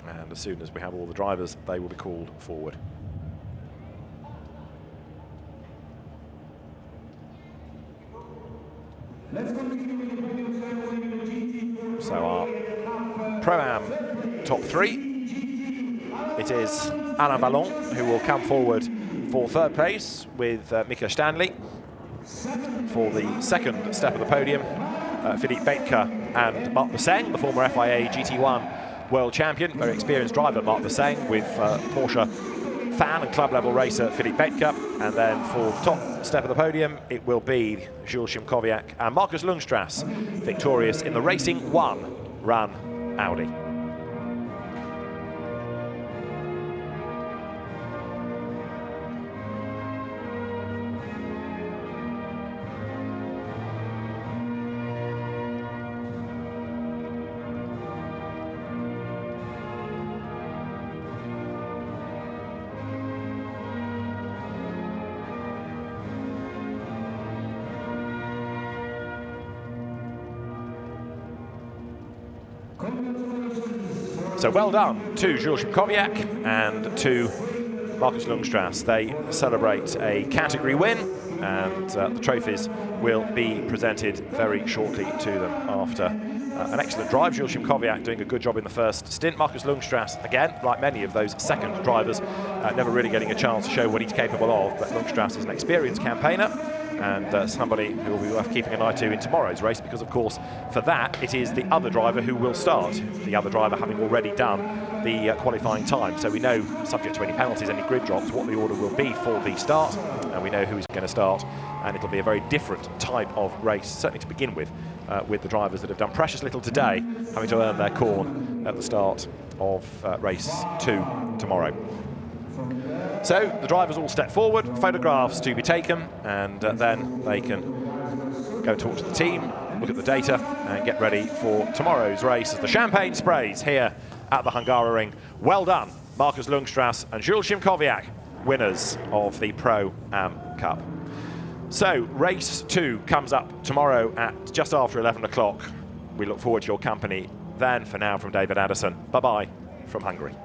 And as soon as we have all the drivers, they will be called forward. So our Pro-Am top three. It is Alain Vallon who will come forward for third place with Mika Stanley. For the second step of the podium, Philippe Bethke and Marc Bosseng, the former FIA GT1 world champion, very experienced driver Marc Bosseng, with Porsche fan and club level racer Philippe Bethke. And then for the top step of the podium, it will be Jules Kowiak and Markus Lundstrass, victorious in the Racing 1 run Audi. So well done to Jules Kowiak and to Markus Lundstrass. They celebrate a category win, and the trophies will be presented very shortly to them after an excellent drive. Jules Kowiak doing a good job in the first stint. Markus Lundstrass, again, like many of those second drivers, never really getting a chance to show what he's capable of, but Lundstrass is an experienced campaigner and somebody who will be worth keeping an eye to in tomorrow's race, because of course for that it is the other driver who will start, the other driver having already done the qualifying time. So we know, subject to any penalties, any grid drops, what the order will be for the start, and we know who is going to start, and it'll be a very different type of race, certainly to begin with the drivers that have done precious little today, having to earn their corn at the start of race 2 tomorrow. So the drivers all step forward, photographs to be taken, and then they can go talk to the team, look at the data, and get ready for tomorrow's race as the champagne sprays here at the Hungaroring. Well done, Markus Lundstrass and Jules Kowiak, winners of the Pro-Am Cup. So race 2 comes up tomorrow at just after 11 o'clock. We look forward to your company then. For now, from David Addison, bye-bye from Hungary.